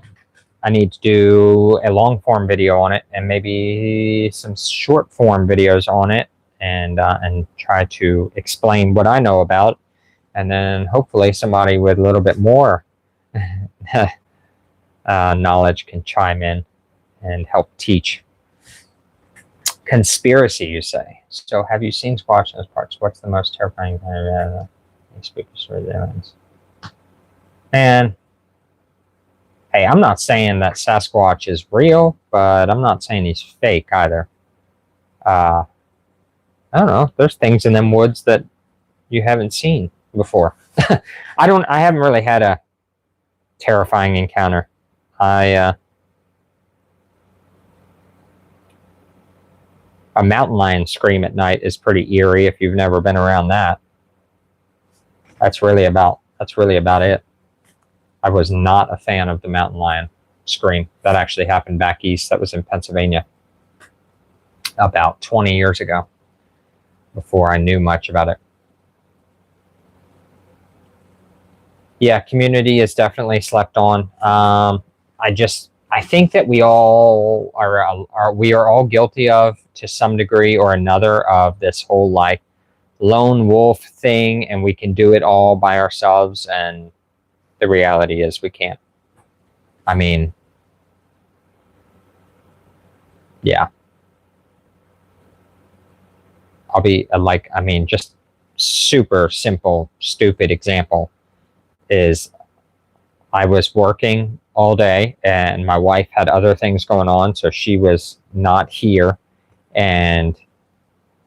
need to do a long form video on it, and maybe some short form videos on it, and try to explain what I know about. And then hopefully somebody with a little bit more knowledge can chime in and help teach. Conspiracy, you say? So have you seen squash in those parts? What's the most terrifying kind of speakers for the aliens? And hey, I'm not saying that Sasquatch is real, but I'm not saying he's fake either. I don't know. There's things in them woods that you haven't seen before. I haven't really had a terrifying encounter. A mountain lion scream at night is pretty eerie if you've never been around that. That's really about it. I was not a fan of the mountain lion scream. That actually happened back east. That was in Pennsylvania about 20 years ago, before I knew much about it. Yeah, community is definitely slept on. I think that we all are all guilty of, to some degree or another, of this whole like lone wolf thing, and we can do it all by ourselves, and the reality is we can't. I mean, yeah. I'll be just super simple, stupid example is I was working all day and my wife had other things going on, so she was not here. And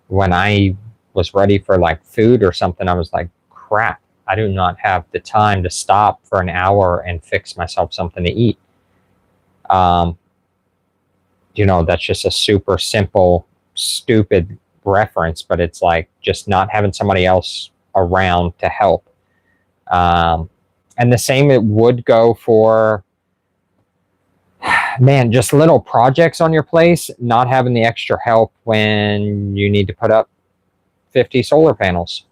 when I was ready for like food or something, I was like, crap, I do not have the time to stop for an hour and fix myself something to eat. That's just a super simple, stupid reference, but it's like just not having somebody else around to help. And the same it would go for, man, just little projects on your place, not having the extra help when you need to put up 50 solar panels.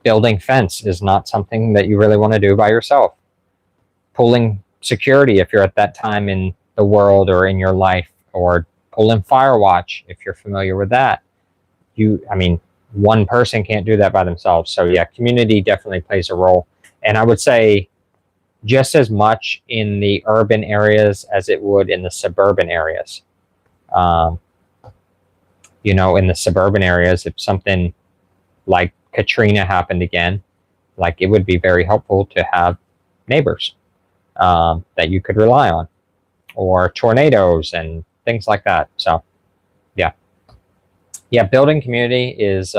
Building fence is not something that you really want to do by yourself. Pulling security if you're at that time in the world or in your life, or pulling fire watch if you're familiar with that. One person can't do that by themselves. So yeah, community definitely plays a role. And I would say just as much in the urban areas as it would in the suburban areas. In the suburban areas, if something like Katrina happened again, like it would be very helpful to have neighbors that you could rely on, or tornadoes and things like that. So yeah, building community is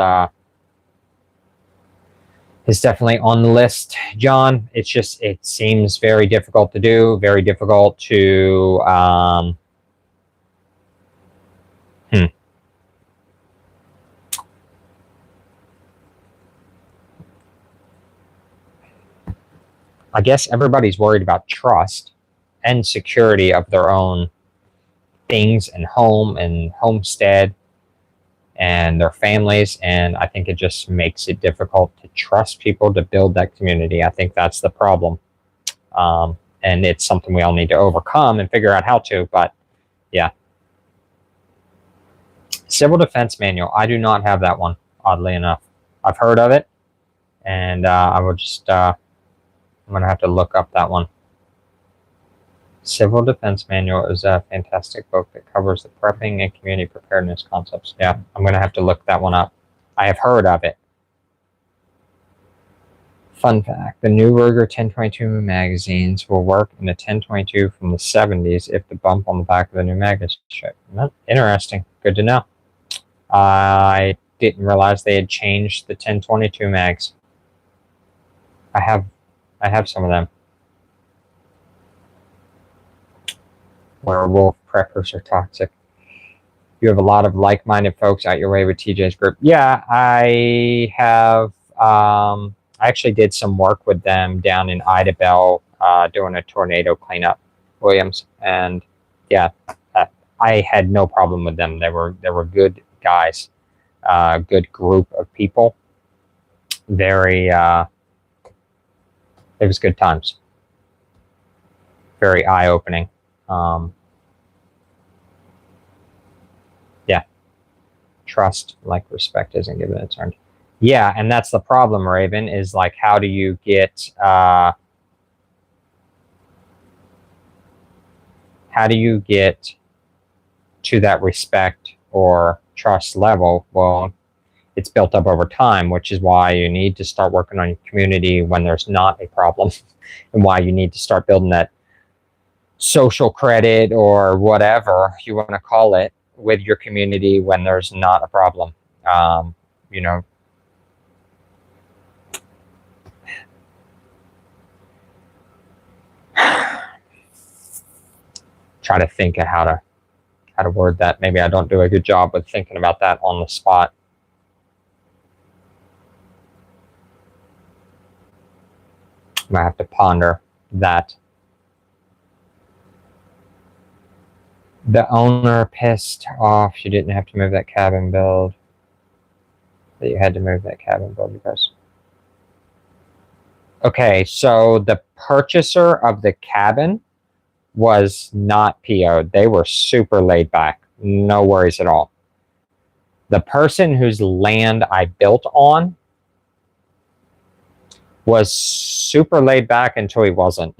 definitely on the list, John. It's just, it seems very difficult to do, very difficult to I guess everybody's worried about trust and security of their own things and home and homestead and their families. And I think it just makes it difficult to trust people to build that community. I think that's the problem. And it's something we all need to overcome and figure out how to, but yeah. Civil Defense Manual. I do not have that one, oddly enough. I've heard of it, and I will just, I'm going to have to look up that one. Civil Defense Manual is a fantastic book that covers the prepping and community preparedness concepts. Yeah, I'm going to have to look that one up. I have heard of it. Fun fact, the new Ruger 1022 magazines will work in a 1022 from the 70s if the bump on the back of the new mag is shipped. Interesting. Good to know. I didn't realize they had changed the 1022 mags. I have some of them. Werewolf preppers are toxic. You have a lot of like-minded folks out your way with TJ's group. Yeah, I have. I actually did some work with them down in Idabel, doing a tornado cleanup, Williams, and yeah, I had no problem with them. They were good guys, good group of people. Very, it was good times. Very eye-opening. Yeah, trust, like respect, isn't given its earned. Yeah, and that's the problem, Raven, is like, how do you get to that respect or trust level? Well, it's built up over time, which is why you need to start working on your community when there's not a problem, and why you need to start building that social credit or whatever you want to call it with your community when there's not a problem. You know, try to think of how to word that. Maybe I don't do a good job with thinking about that on the spot. I might have to ponder that. The owner pissed off you didn't have to move that cabin build. That you had to move that cabin build because. Okay, so the purchaser of the cabin was not PO'd. They were super laid back. No worries at all. The person whose land I built on was super laid back until he wasn't.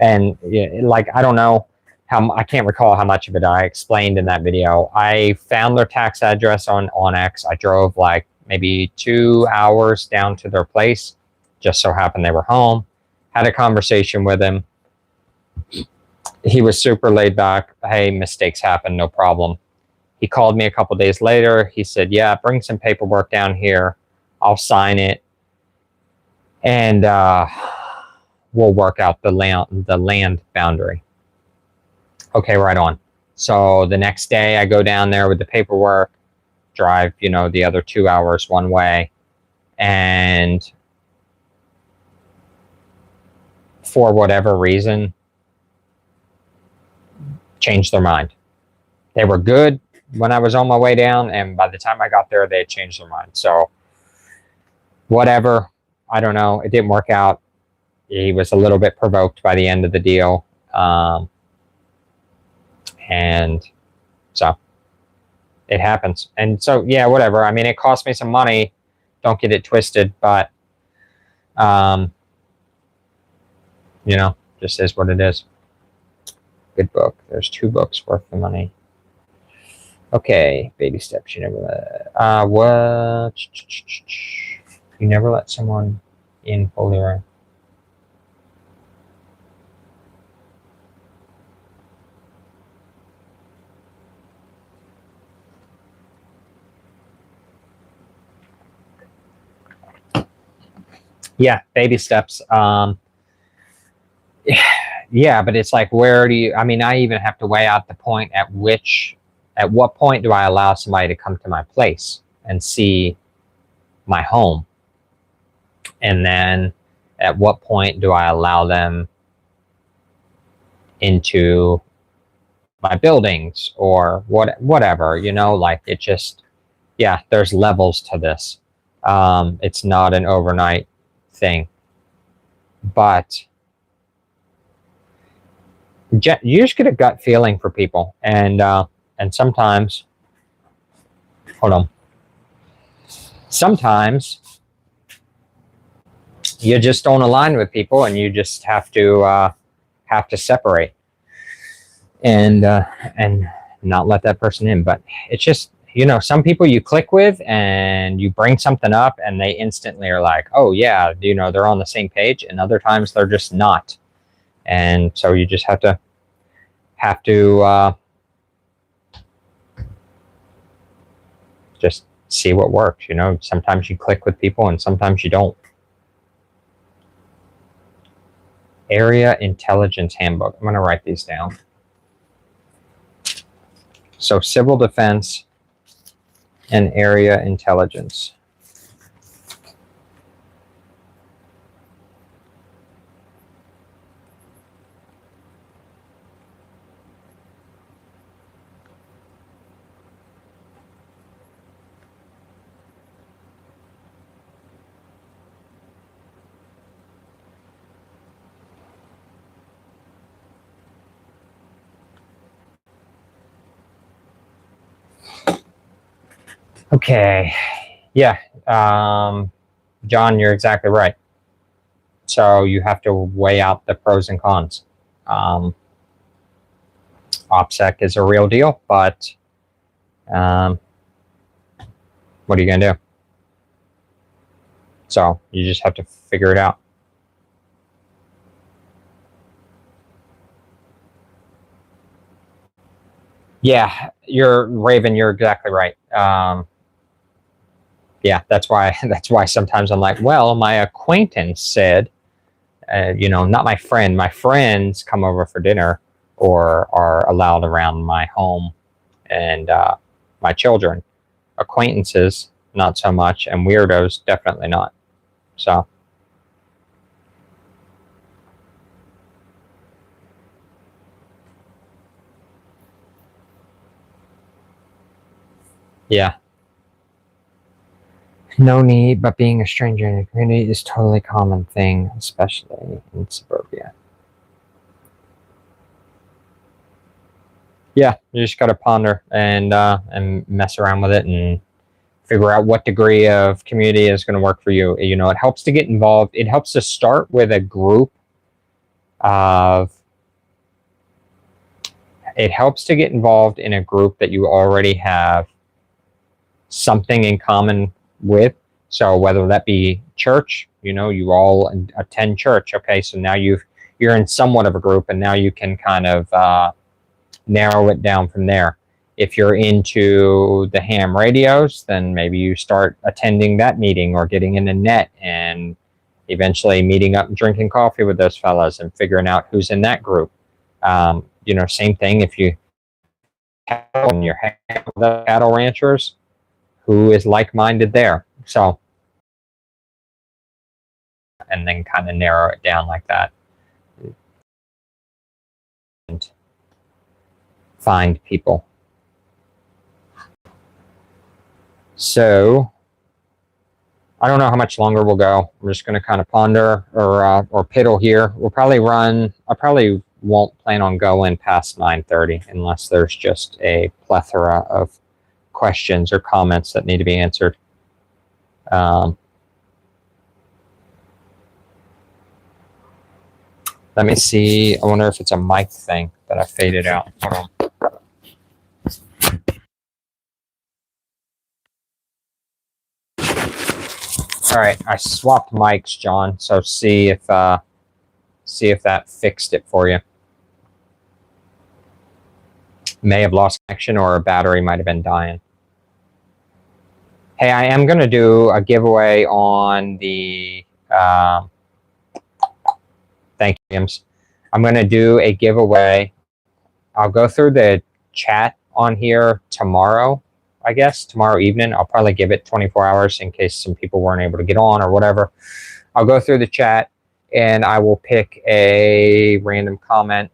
And like, I don't know how, I can't recall how much of it I explained in that video. I found their tax address on Onyx. I drove like maybe 2 hours down to their place. Just so happened they were home. Had a conversation with him. He was super laid back. Hey, mistakes happen, no problem. He called me a couple days later. He said, yeah, bring some paperwork down here. I'll sign it. And we'll work out the land boundary. Okay, right on. So the next day I go down there with the paperwork, drive, you know, the other 2 hours one way, and for whatever reason, changed their mind. They were good when I was on my way down, and by the time I got there, they had changed their mind. So whatever, I don't know. It didn't work out. He was a little bit provoked by the end of the deal. And so it happens. And so, yeah, whatever. I mean, it cost me some money. Don't get it twisted, but, you know, just is what it is. Good book. There's 2 books worth the money. Okay, baby steps. You never let, what? You never let someone in fully right. Yeah, baby steps. Yeah, but it's like, where do you, I mean, I even have to weigh out the point at what point do I allow somebody to come to my place and see my home? And then at what point do I allow them into my buildings or whatever, you know, like it just, yeah, there's levels to this. It's not an overnight thing, but you just get a gut feeling for people, and sometimes, hold on, sometimes you just don't align with people, and you just have to separate and not let that person in. But it's just, you know, some people you click with and you bring something up and they instantly are like, oh yeah, you know, they're on the same page, and other times they're just not. And so you just have to just see what works. You know, sometimes you click with people and sometimes you don't. Area Intelligence Handbook. I'm going to write these down. So civil defense and area intelligence. Okay, yeah, John, you're exactly right. So you have to weigh out the pros and cons. OPSEC is a real deal, but What are you going to do? So you just have to figure it out. Yeah, Raven. You're exactly right. Yeah, that's why sometimes I'm like, well, my acquaintance said, not my friend. My friends come over for dinner or are allowed around my home and my children. Acquaintances, not so much, and weirdos, definitely not. So. Yeah. No need, but being a stranger in a community is totally a common thing, especially in suburbia. Yeah, you just got to ponder and mess around with it and figure out what degree of community is going to work for you. You know, it helps to get involved. It helps to start with a group of. It helps to get involved in a group that you already have something in common with. So whether that be church, you all attend church. Okay, so now you're in somewhat of a group, and now you can kind of narrow it down from there. If you're into the ham radios, then maybe you start attending that meeting or getting in a net and eventually meeting up and drinking coffee with those fellas and figuring out who's in that group. Same thing if you and you're the cattle ranchers, who is like-minded there. So, and then kind of narrow it down like that. And find people. So, I don't know how much longer we'll go. I'm just going to kind of ponder or piddle here. I probably won't plan on going past 9:30 unless there's just a plethora of questions or comments that need to be answered. Let me see. I wonder if it's a mic thing that I faded out. Hold on. All right, I swapped mics, John. So see if that fixed it for you. May have lost connection, or a battery might have been dying. Hey, I am going to do a giveaway on the. Thank you, James. I'm going to do a giveaway. I'll go through the chat on here tomorrow. I guess tomorrow evening. I'll probably give it 24 hours in case some people weren't able to get on or whatever. I'll go through the chat and I will pick a random comment.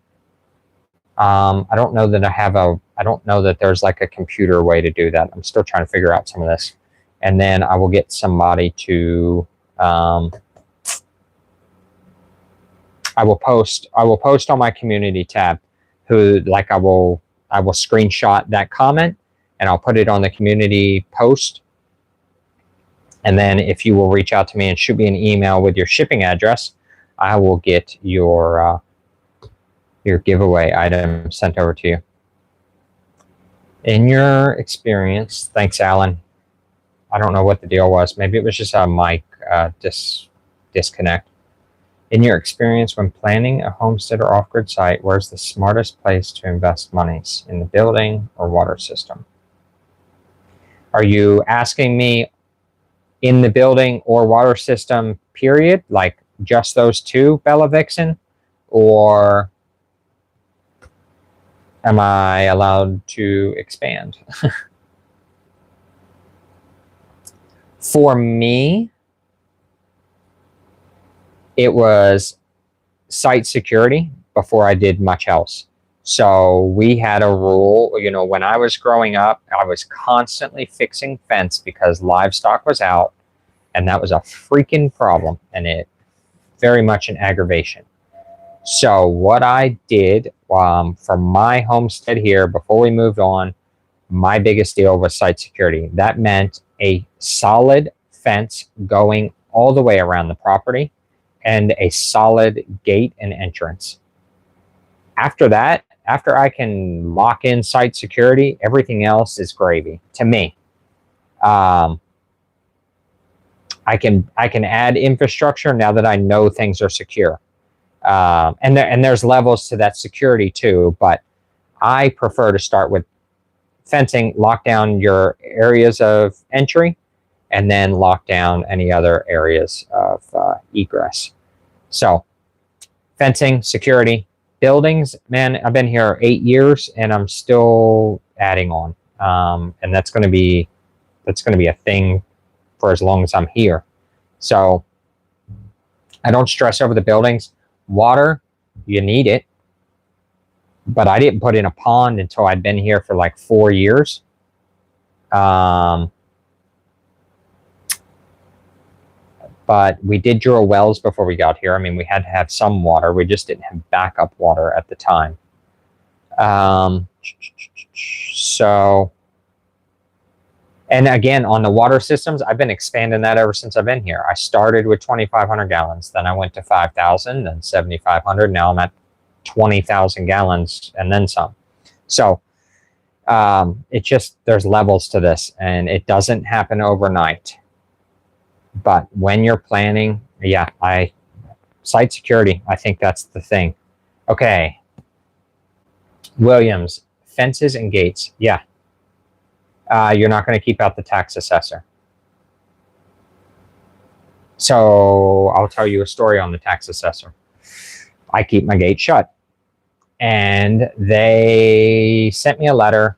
I don't know that I don't know that there's like a computer way to do that. I'm still trying to figure out some of this. And then I will get somebody to, I will post on my community tab who, like, I will screenshot that comment and I'll put it on the community post. And then if you will reach out to me and shoot me an email with your shipping address, I will get your giveaway item sent over to you. In your experience, thanks, Alan. I don't know what the deal was. Maybe it was just a mic disconnect. In your experience when planning a homestead or off-grid site, where's the smartest place to invest monies? In the building or water system? Are you asking me in the building or water system, period? Like just those two, Bella Vixen? Or am I allowed to expand? For me, it was site security before I did much else. So we had a rule, when I was growing up, I was constantly fixing fence because livestock was out, and that was a freaking problem, and it very much an aggravation. So what I did for my homestead here, before we moved on, my biggest deal was site security. That meant a solid fence going all the way around the property and a solid gate and entrance. After that, after I can lock in site security, everything else is gravy to me. I can add infrastructure now that I know things are secure. And there's levels to that security too, but I prefer to start with fencing, lock down your areas of entry, and then lock down any other areas of egress. So fencing, security, buildings, man, I've been here 8 years and I'm still adding on. And that's going to be a thing for as long as I'm here. So I don't stress over the buildings. Water, you need it. But I didn't put in a pond until I'd been here for like 4 years. But we did drill wells before we got here. I mean, we had to have some water. We just didn't have backup water at the time. So, and again, on the water systems, I've been expanding that ever since I've been here. I started with 2,500 gallons. Then I went to 5,000, then 7,500. Now I'm at 20,000 gallons and then some. So it just, there's levels to this, and it doesn't happen overnight. But when you're planning, yeah, site security, I think that's the thing. Okay. Williams, fences and gates. Yeah. You're not going to keep out the tax assessor. So I'll tell you a story on the tax assessor. I keep my gate shut. And they sent me a letter.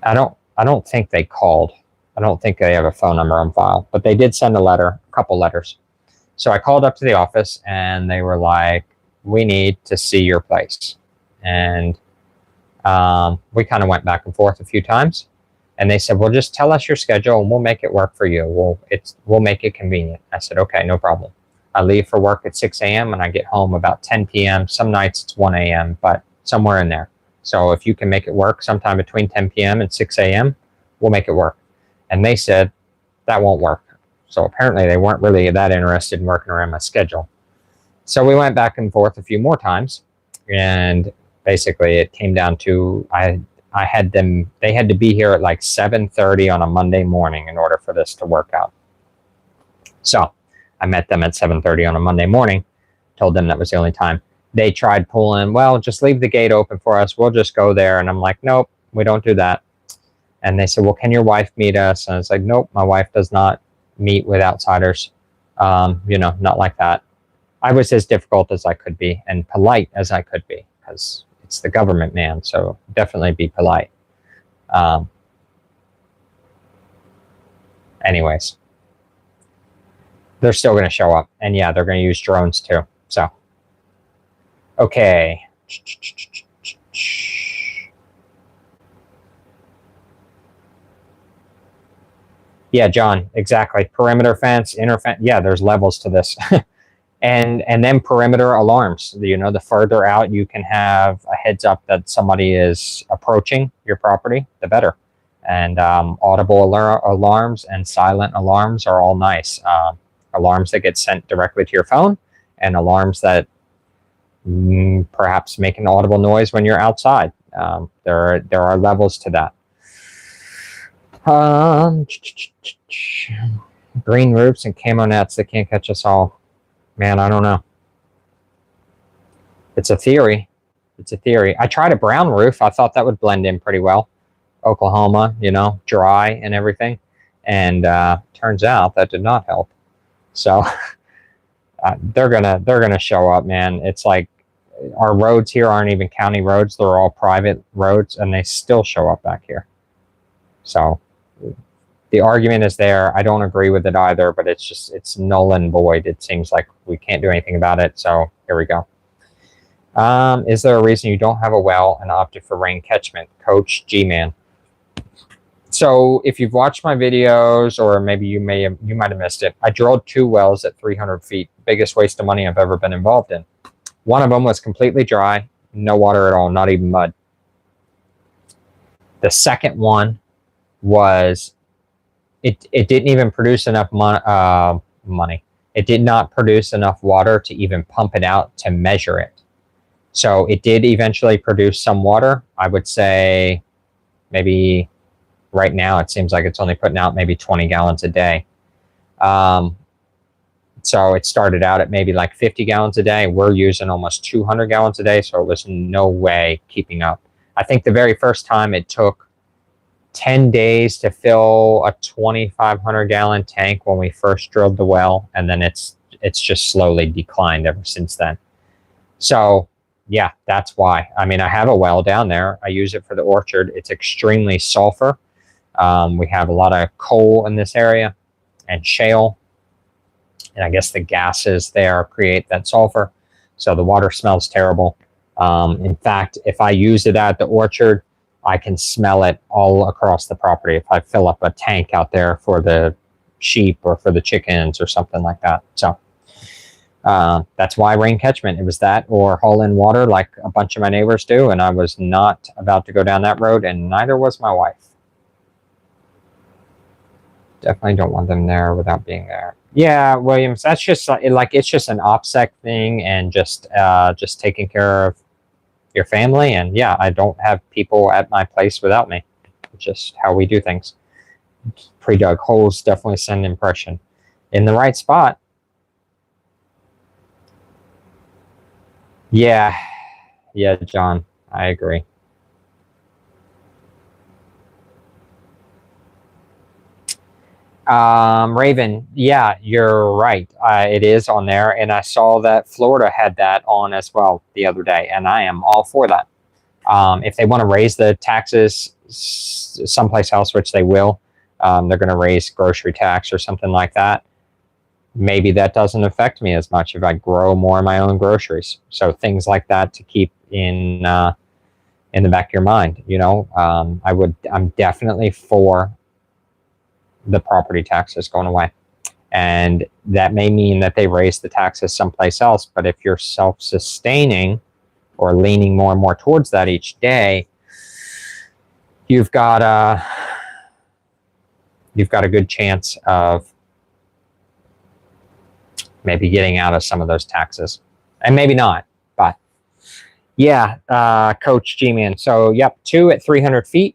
I don't think they called. I don't think they have a phone number on file, but they did send a letter, a couple letters. So I called up to the office and they were like, we need to see your place. And we kind of went back and forth a few times, and they said, well, just tell us your schedule and we'll make it work for you. We'll make it convenient. I said, okay, no problem. I leave for work at 6 a.m. and I get home about 10 p.m. Some nights it's 1 a.m., but somewhere in there. So if you can make it work sometime between 10 p.m. and 6 a.m., we'll make it work. And they said, that won't work. So apparently they weren't really that interested in working around my schedule. So we went back and forth a few more times, and basically it came down to, they had to be here at like 7:30 on a Monday morning in order for this to work out. So I met them at 7:30 on a Monday morning, told them that was the only time. They tried pulling, well, just leave the gate open for us. We'll just go there. And I'm like, nope, we don't do that. And they said, well, can your wife meet us? And I was like, nope, my wife does not meet with outsiders. Not like that. I was as difficult as I could be and polite as I could be, because it's the government, man. So definitely be polite. Anyways, they're still going to show up. And yeah, they're going to use drones too. So, okay. Yeah, John, exactly. Perimeter fence, inner fence. Yeah, there's levels to this. and then perimeter alarms. The further out you can have a heads up that somebody is approaching your property, the better. And audible alarms and silent alarms are all nice. Alarms that get sent directly to your phone, and alarms that perhaps make an audible noise when you're outside. There are levels to that. Green roofs and camo nets that can't catch us all. Man, I don't know. It's a theory. I tried a brown roof. I thought that would blend in pretty well. Oklahoma, dry and everything. And turns out that did not help. So they're gonna show up, man. It's like our roads here aren't even county roads. They're all private roads, and they still show up back here. So the argument is there. I don't agree with it either, but it's null and void. It seems like we can't do anything about it. So here we go. Is there a reason you don't have a well and opted for rain catchment? Coach G-Man. So if you've watched my videos, or maybe you might have missed it, I drilled 2 wells at 300 feet. Biggest waste of money I've ever been involved in. One of them was completely dry, no water at all, not even mud. The second one was, it didn't even produce enough money. It did not produce enough water to even pump it out to measure it. So it did eventually produce some water. I would say maybe right now it seems like it's only putting out maybe 20 gallons a day. So it started out at maybe like 50 gallons a day. We're using almost 200 gallons a day, so it was no way keeping up. I think the very first time it took 10 days to fill a 2,500 gallon tank when we first drilled the well, and then it's just slowly declined ever since then. So yeah, that's why. I mean, I have a well down there. I use it for the orchard. It's extremely sulfur. We have a lot of coal in this area and shale. And I guess the gases there create that sulfur. So the water smells terrible. In fact, if I use it at the orchard, I can smell it all across the property. If I fill up a tank out there for the sheep or for the chickens or something like that. So that's why rain catchment. It was that or haul in water like a bunch of my neighbors do. And I was not about to go down that road, and neither was my wife. Definitely don't want them there without being there. Yeah, Williams, that's just like it's just an OPSEC thing, and just taking care of your family. And yeah, I don't have people at my place without me. It's just how we do things. Pre-dug holes definitely send an impression. In the right spot. Yeah, John, I agree. Raven, yeah, you're right. It is on there, and I saw that Florida had that on as well the other day, and I am all for that. If they want to raise the taxes someplace else, which they will, they're going to raise grocery tax or something like that. Maybe that doesn't affect me as much if I grow more of my own groceries. So things like that to keep in the back of your mind. You know, I'm definitely for the property taxes going away, and that may mean that they raise the taxes someplace else. But if you're self-sustaining or leaning more and more towards that each day, you've got a good chance of maybe getting out of some of those taxes, and maybe not. But yeah, Coach G-Man. So yep, 2 at 300 feet.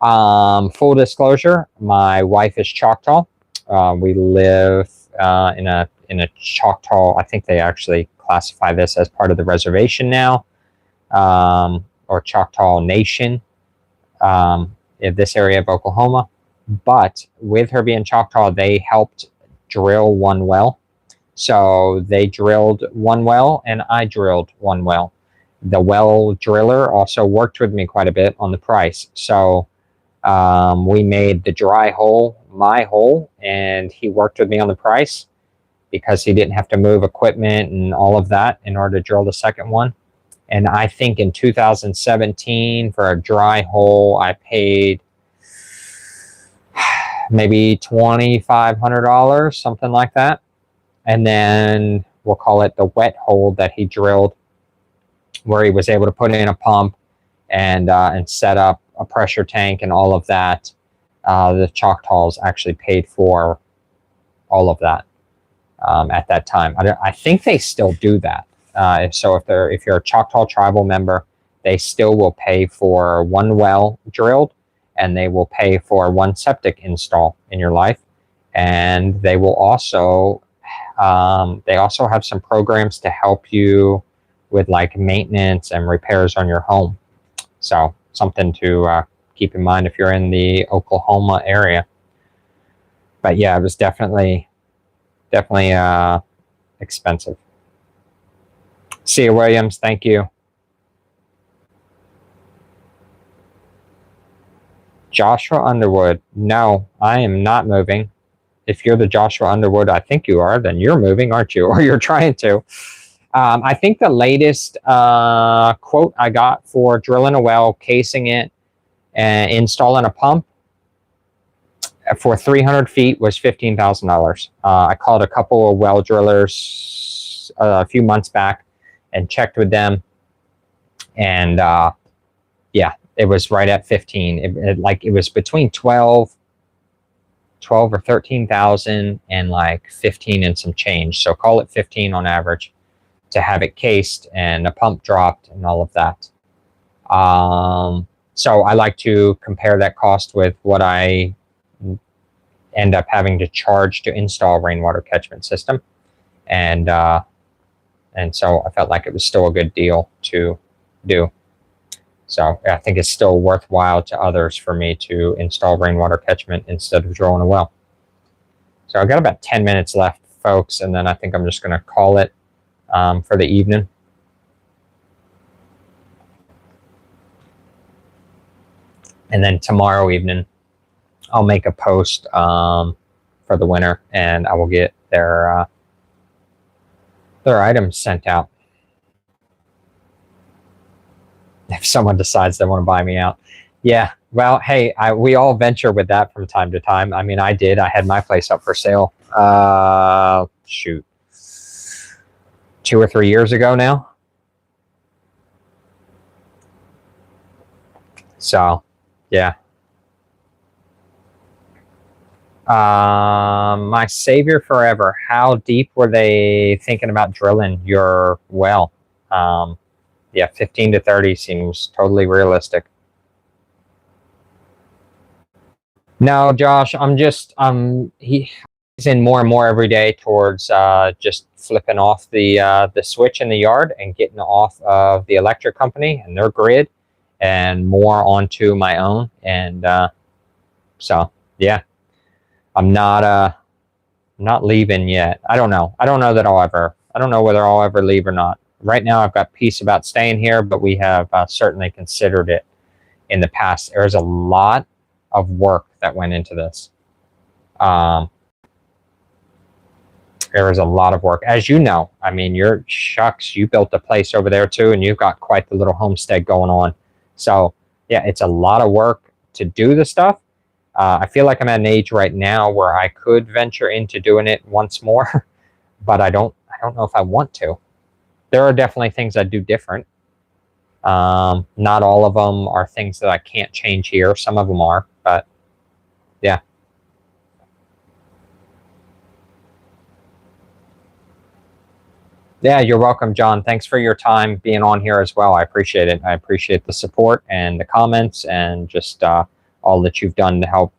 Full disclosure, my wife is Choctaw. We live in a Choctaw. I think they actually classify this as part of the reservation now, or Choctaw Nation, in this area of Oklahoma. But with her being Choctaw, they helped drill one well. So they drilled one well, and I drilled one well. The well driller also worked with me quite a bit on the price. So we made the dry hole my hole, and he worked with me on the price because he didn't have to move equipment and all of that in order to drill the second one. And I think in 2017 for a dry hole, I paid maybe $2,500, something like that. And then we'll call it the wet hole that he drilled, where he was able to put in a pump and set up a pressure tank and all of that. The Choctaws actually paid for all of that at that time. I think they still do that. If you're a Choctaw tribal member, they still will pay for one well drilled, and they will pay for one septic install in your life, and they will also have some programs to help you with like maintenance and repairs on your home. So something to keep in mind if you're in the Oklahoma area. But yeah, it was definitely expensive. See you, Williams. Thank you. Joshua Underwood. No, I am not moving. If you're the Joshua Underwood, I think you are, then you're moving, aren't you? Or you're trying to. I think the latest quote I got for drilling a well, casing it, and installing a pump for 300 feet was $15,000. I called a couple of well drillers a few months back and checked with them, and yeah, it was right at 15. It was between 12 or 13,000 and like 15 and some change. So call it 15 on average to have it cased and a pump dropped and all of that. So I like to compare that cost with what I end up having to charge to install a rainwater catchment system. And so I felt like it was still a good deal to do. So I think it's still worthwhile to others for me to install rainwater catchment instead of drilling a well. So I've got about 10 minutes left, folks, and then I think I'm just going to call it for the evening. And then tomorrow evening, I'll make a post for the winner, and I will get their items sent out. If someone decides they want to buy me out. Yeah, well, hey, we all venture with that from time to time. I mean, I did. I had my place up for sale, shoot, 2 or 3 years ago now. So, yeah. My savior forever. How deep were they thinking about drilling your well? Yeah, 15 to 30 seems totally realistic. No, Josh, I'm just he's in more and more every day towards just flipping off the switch in the yard and getting off of the electric company and their grid and more onto my own. And so yeah, I'm not leaving yet. I don't know. I don't know whether I'll ever leave or not. Right now, I've got peace about staying here, but we have certainly considered it in the past. There's a lot of work that went into this. There was a lot of work. As you know, I mean, you built a place over there too, and you've got quite the little homestead going on. So yeah, it's a lot of work to do the stuff. I feel like I'm at an age right now where I could venture into doing it once more, but I don't know if I want to. There are definitely things I do different. Not all of them are things that I can't change here. Some of them are, but yeah. Yeah, you're welcome, John. Thanks for your time being on here as well. I appreciate it. I appreciate the support and the comments and just all that you've done to help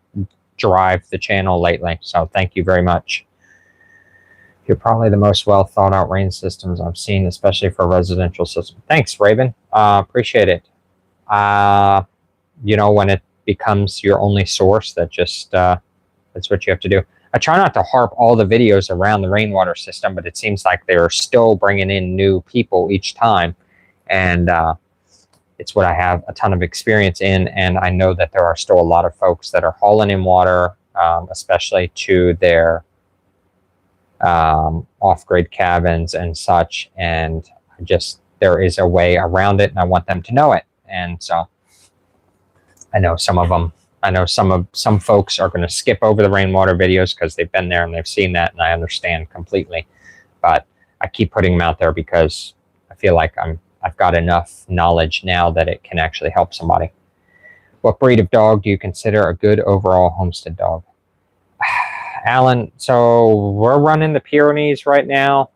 drive the channel lately. So thank you very much. You're probably the most well thought out rain systems I've seen, especially for residential systems. Thanks, Raven. Appreciate it. You know, when it becomes your only source, that's what you have to do. I try not to harp all the videos around the rainwater system, but it seems like they're still bringing in new people each time. And it's what I have a ton of experience in. And I know that there are still a lot of folks that are hauling in water, especially to their off-grid cabins and such, and there is a way around it, and I want them to know it. And so I know some folks are going to skip over the rainwater videos because they've been there and they've seen that, and I understand completely, but I keep putting them out there because I feel like I've got enough knowledge now that it can actually help somebody. What breed of dog do you consider a good overall homestead dog? Alan, so we're running the Pyrenees right now.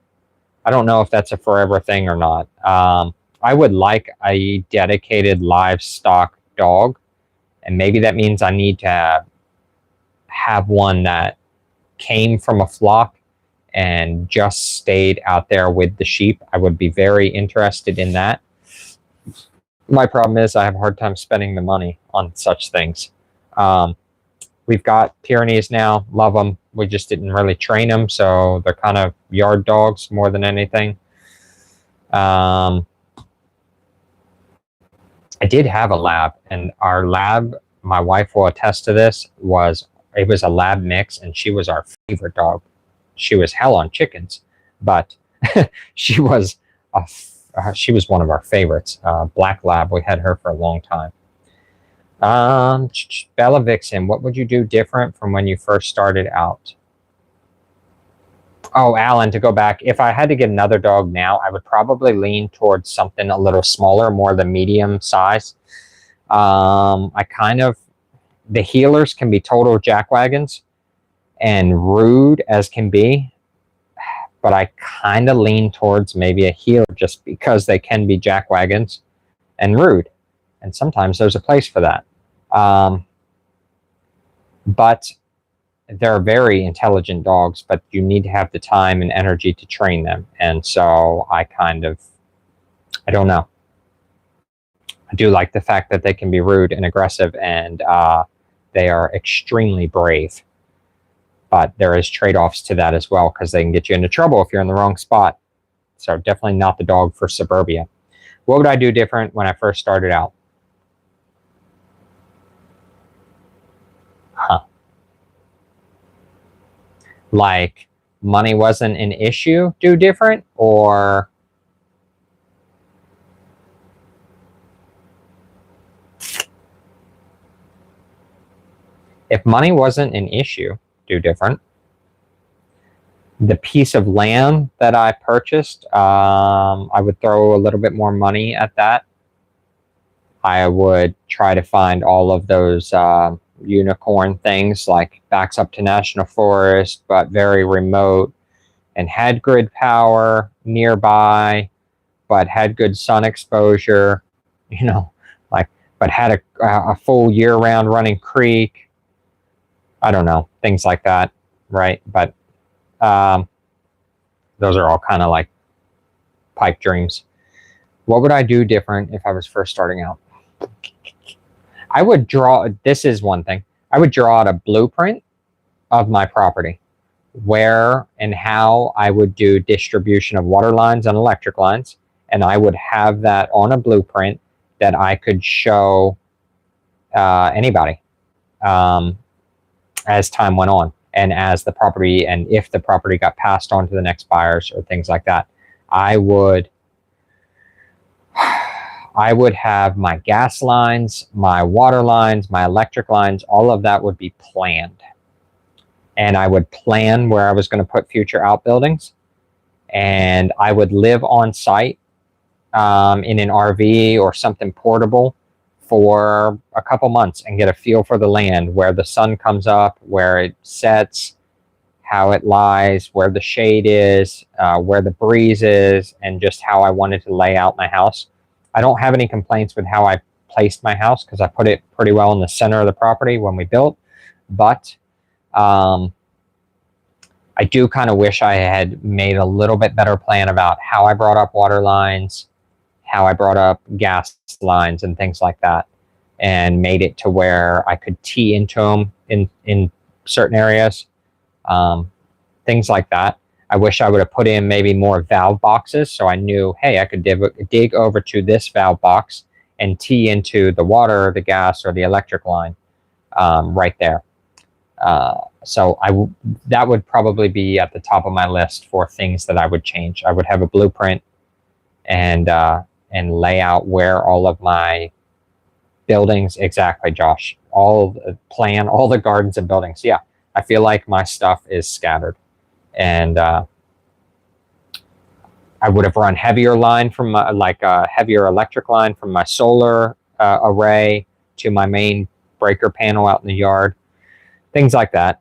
I don't know if that's a forever thing or not. I would like a dedicated livestock dog, and maybe that means I need to have one that came from a flock and just stayed out there with the sheep. I would be very interested in that. My problem is I have a hard time spending the money on such things. We've got Pyrenees now, love them. We just didn't really train them, so they're kind of yard dogs more than anything. I did have a lab, and our lab, my wife will attest to this, it was a lab mix, and she was our favorite dog. She was hell on chickens, but she was one of our favorites. Black lab, we had her for a long time. Bella Vixen, what would you do different from when you first started out? Oh, Alan, to go back, if I had to get another dog now, I would probably lean towards something a little smaller, more the medium size. The healers can be total jackwagons and rude as can be, but I kind of lean towards maybe a healer just because they can be jackwagons and rude. And sometimes there's a place for that. But they're very intelligent dogs, but you need to have the time and energy to train them. And so I don't know. I do like the fact that they can be rude and aggressive, and they are extremely brave. But there is trade-offs to that as well, because they can get you into trouble if you're in the wrong spot. So definitely not the dog for suburbia. What would I do different when I first started out? Like, money wasn't an issue, do different? Or if money wasn't an issue, do different. The piece of land that I purchased, I would throw a little bit more money at that. I would try to find all of those unicorn things, like backs up to national forest, but very remote, and had grid power nearby, but had good sun exposure, but had a full year-round running creek. I don't know, things like that, right? But those are all kind of like pipe dreams. What would I do different if I was first starting out? I would draw, this is one thing, I would draw out a blueprint of my property, where and how I would do distribution of water lines and electric lines. And I would have that on a blueprint that I could show anybody as time went on, and as the property, and if the property got passed on to the next buyers or things like that. I would have my gas lines, my water lines, my electric lines, all of that would be planned. And I would plan where I was going to put future outbuildings. And I would live on site in an RV or something portable for a couple months and get a feel for the land, where the sun comes up, where it sets, how it lies, where the shade is, where the breeze is, and just how I wanted to lay out my house. I don't have any complaints with how I placed my house, because I put it pretty well in the center of the property when we built. But I do kind of wish I had made a little bit better plan about how I brought up water lines, how I brought up gas lines and things like that, and made it to where I could tee into them in certain areas, things like that. I wish I would have put in maybe more valve boxes, so I knew, hey, I could dig over to this valve box and tee into the water, the gas, or the electric line right there. So that would probably be at the top of my list for things that I would change. I would have a blueprint and lay out where all of my buildings, exactly, Josh, plan all the gardens and buildings. Yeah, I feel like my stuff is scattered. And I would have run heavier line from a heavier electric line from my solar array to my main breaker panel out in the yard, things like that.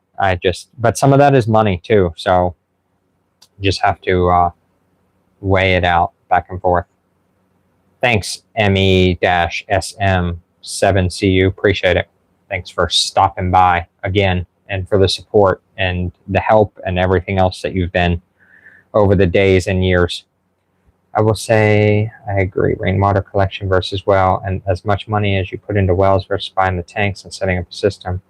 But some of that is money too, so you just have to weigh it out back and forth. Thanks, ME-SM7CU, appreciate it. Thanks for stopping by again, and for the support and the help and everything else that you've been over the days and years. I will say I agree. Rainwater collection versus well, and as much money as you put into wells versus buying the tanks and setting up a system.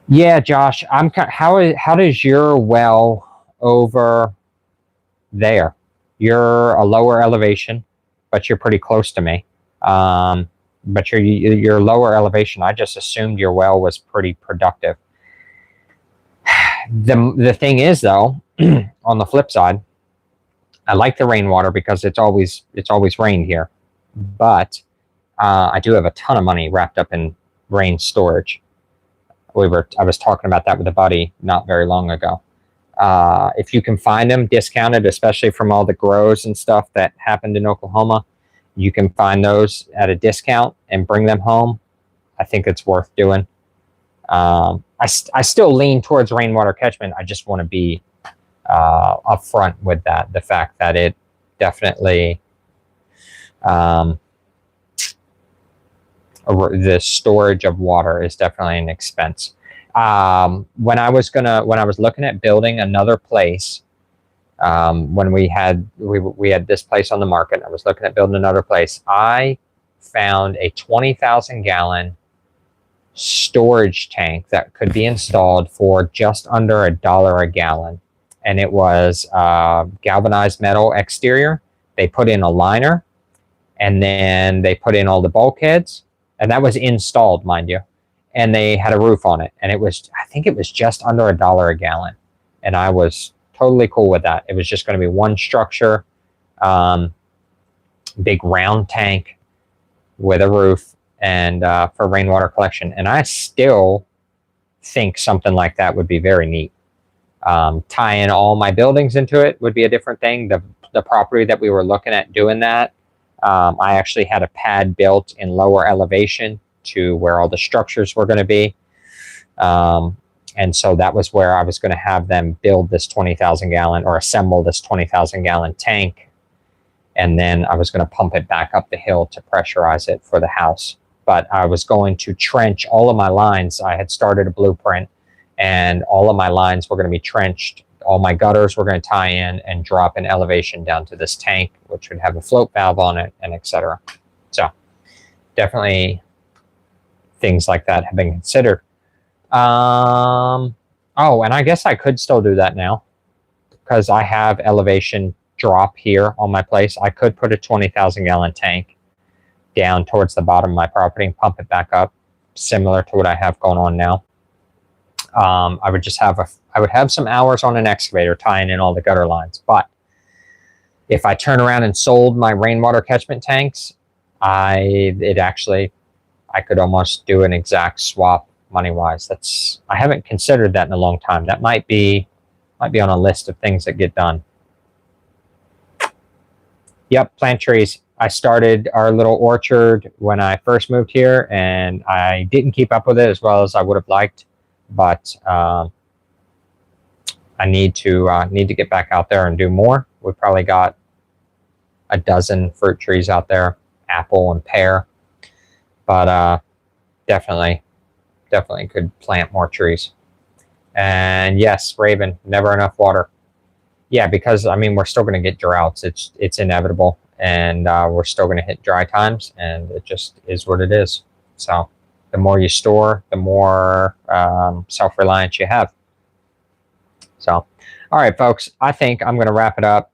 Yeah, Josh, how does your well over there? You're a lower elevation, but you're pretty close to me. But your lower elevation, I just assumed your well was pretty productive. The thing is, though, on the flip side, I like the rainwater because it's always rained here. But I do have a ton of money wrapped up in rain storage. I was talking about that with a buddy not very long ago. If you can find them discounted, especially from all the grows and stuff that happened in Oklahoma, you can find those at a discount and bring them home. I think it's worth doing. I still lean towards rainwater catchment. I just want to be upfront with that. The fact that it definitely, the storage of water is definitely an expense. When I was looking at building another place, when we had this place on the market, I was looking at building another place. I found a 20,000 gallon storage tank that could be installed for just under $1 a gallon, and it was galvanized metal exterior. They put in a liner, and then they put in all the bulkheads, and that was installed, mind you. And they had a roof on it, and I think it was just under $1 a gallon, and I was totally cool with that. It was just going to be one structure, big round tank with a roof, and for rainwater collection. And I still think something like that would be very neat. Tying all my buildings into it would be a different thing. The property that we were looking at doing that, I actually had a pad built in lower elevation to where all the structures were going to be. And so that was where I was going to have them build this 20,000 gallon, or assemble this 20,000 gallon tank. And then I was going to pump it back up the hill to pressurize it for the house. But I was going to trench all of my lines. I had started a blueprint, and all of my lines were going to be trenched. All my gutters were going to tie in and drop in elevation down to this tank, which would have a float valve on it, and etc. So definitely things like that have been considered. Oh, and I guess I could still do that now because I have elevation drop here on my place. I could put a 20,000 gallon tank down towards the bottom of my property and pump it back up, similar to what I have going on now. I would just have some hours on an excavator tying in all the gutter lines. But if I turn around and sold my rainwater catchment tanks, I could almost do an exact swap money-wise. I haven't considered that in a long time. That might be on a list of things that get done. Yep, plant trees. I started our little orchard when I first moved here, and I didn't keep up with it as well as I would have liked. But I need to get back out there and do more. We've probably got a dozen fruit trees out there, apple and pear. But definitely could plant more trees. And yes, Raven, never enough water. Yeah, because I mean, we're still going to get droughts. It's inevitable, and we're still going to hit dry times, and it just is what it is. So the more you store, the more self-reliance you have. So, all right, folks, I think I'm going to wrap it up.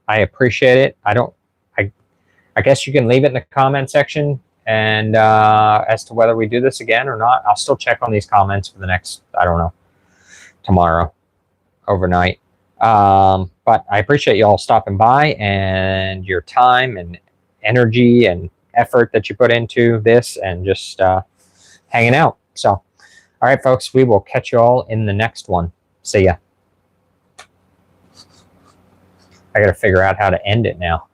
I appreciate it. I guess you can leave it in the comment section, and as to whether we do this again or not. I'll still check on these comments for the next, I don't know, tomorrow, overnight. But I appreciate you all stopping by and your time and energy and effort that you put into this, and just hanging out. So, all right, folks, we will catch you all in the next one. See ya. I got to figure out how to end it now.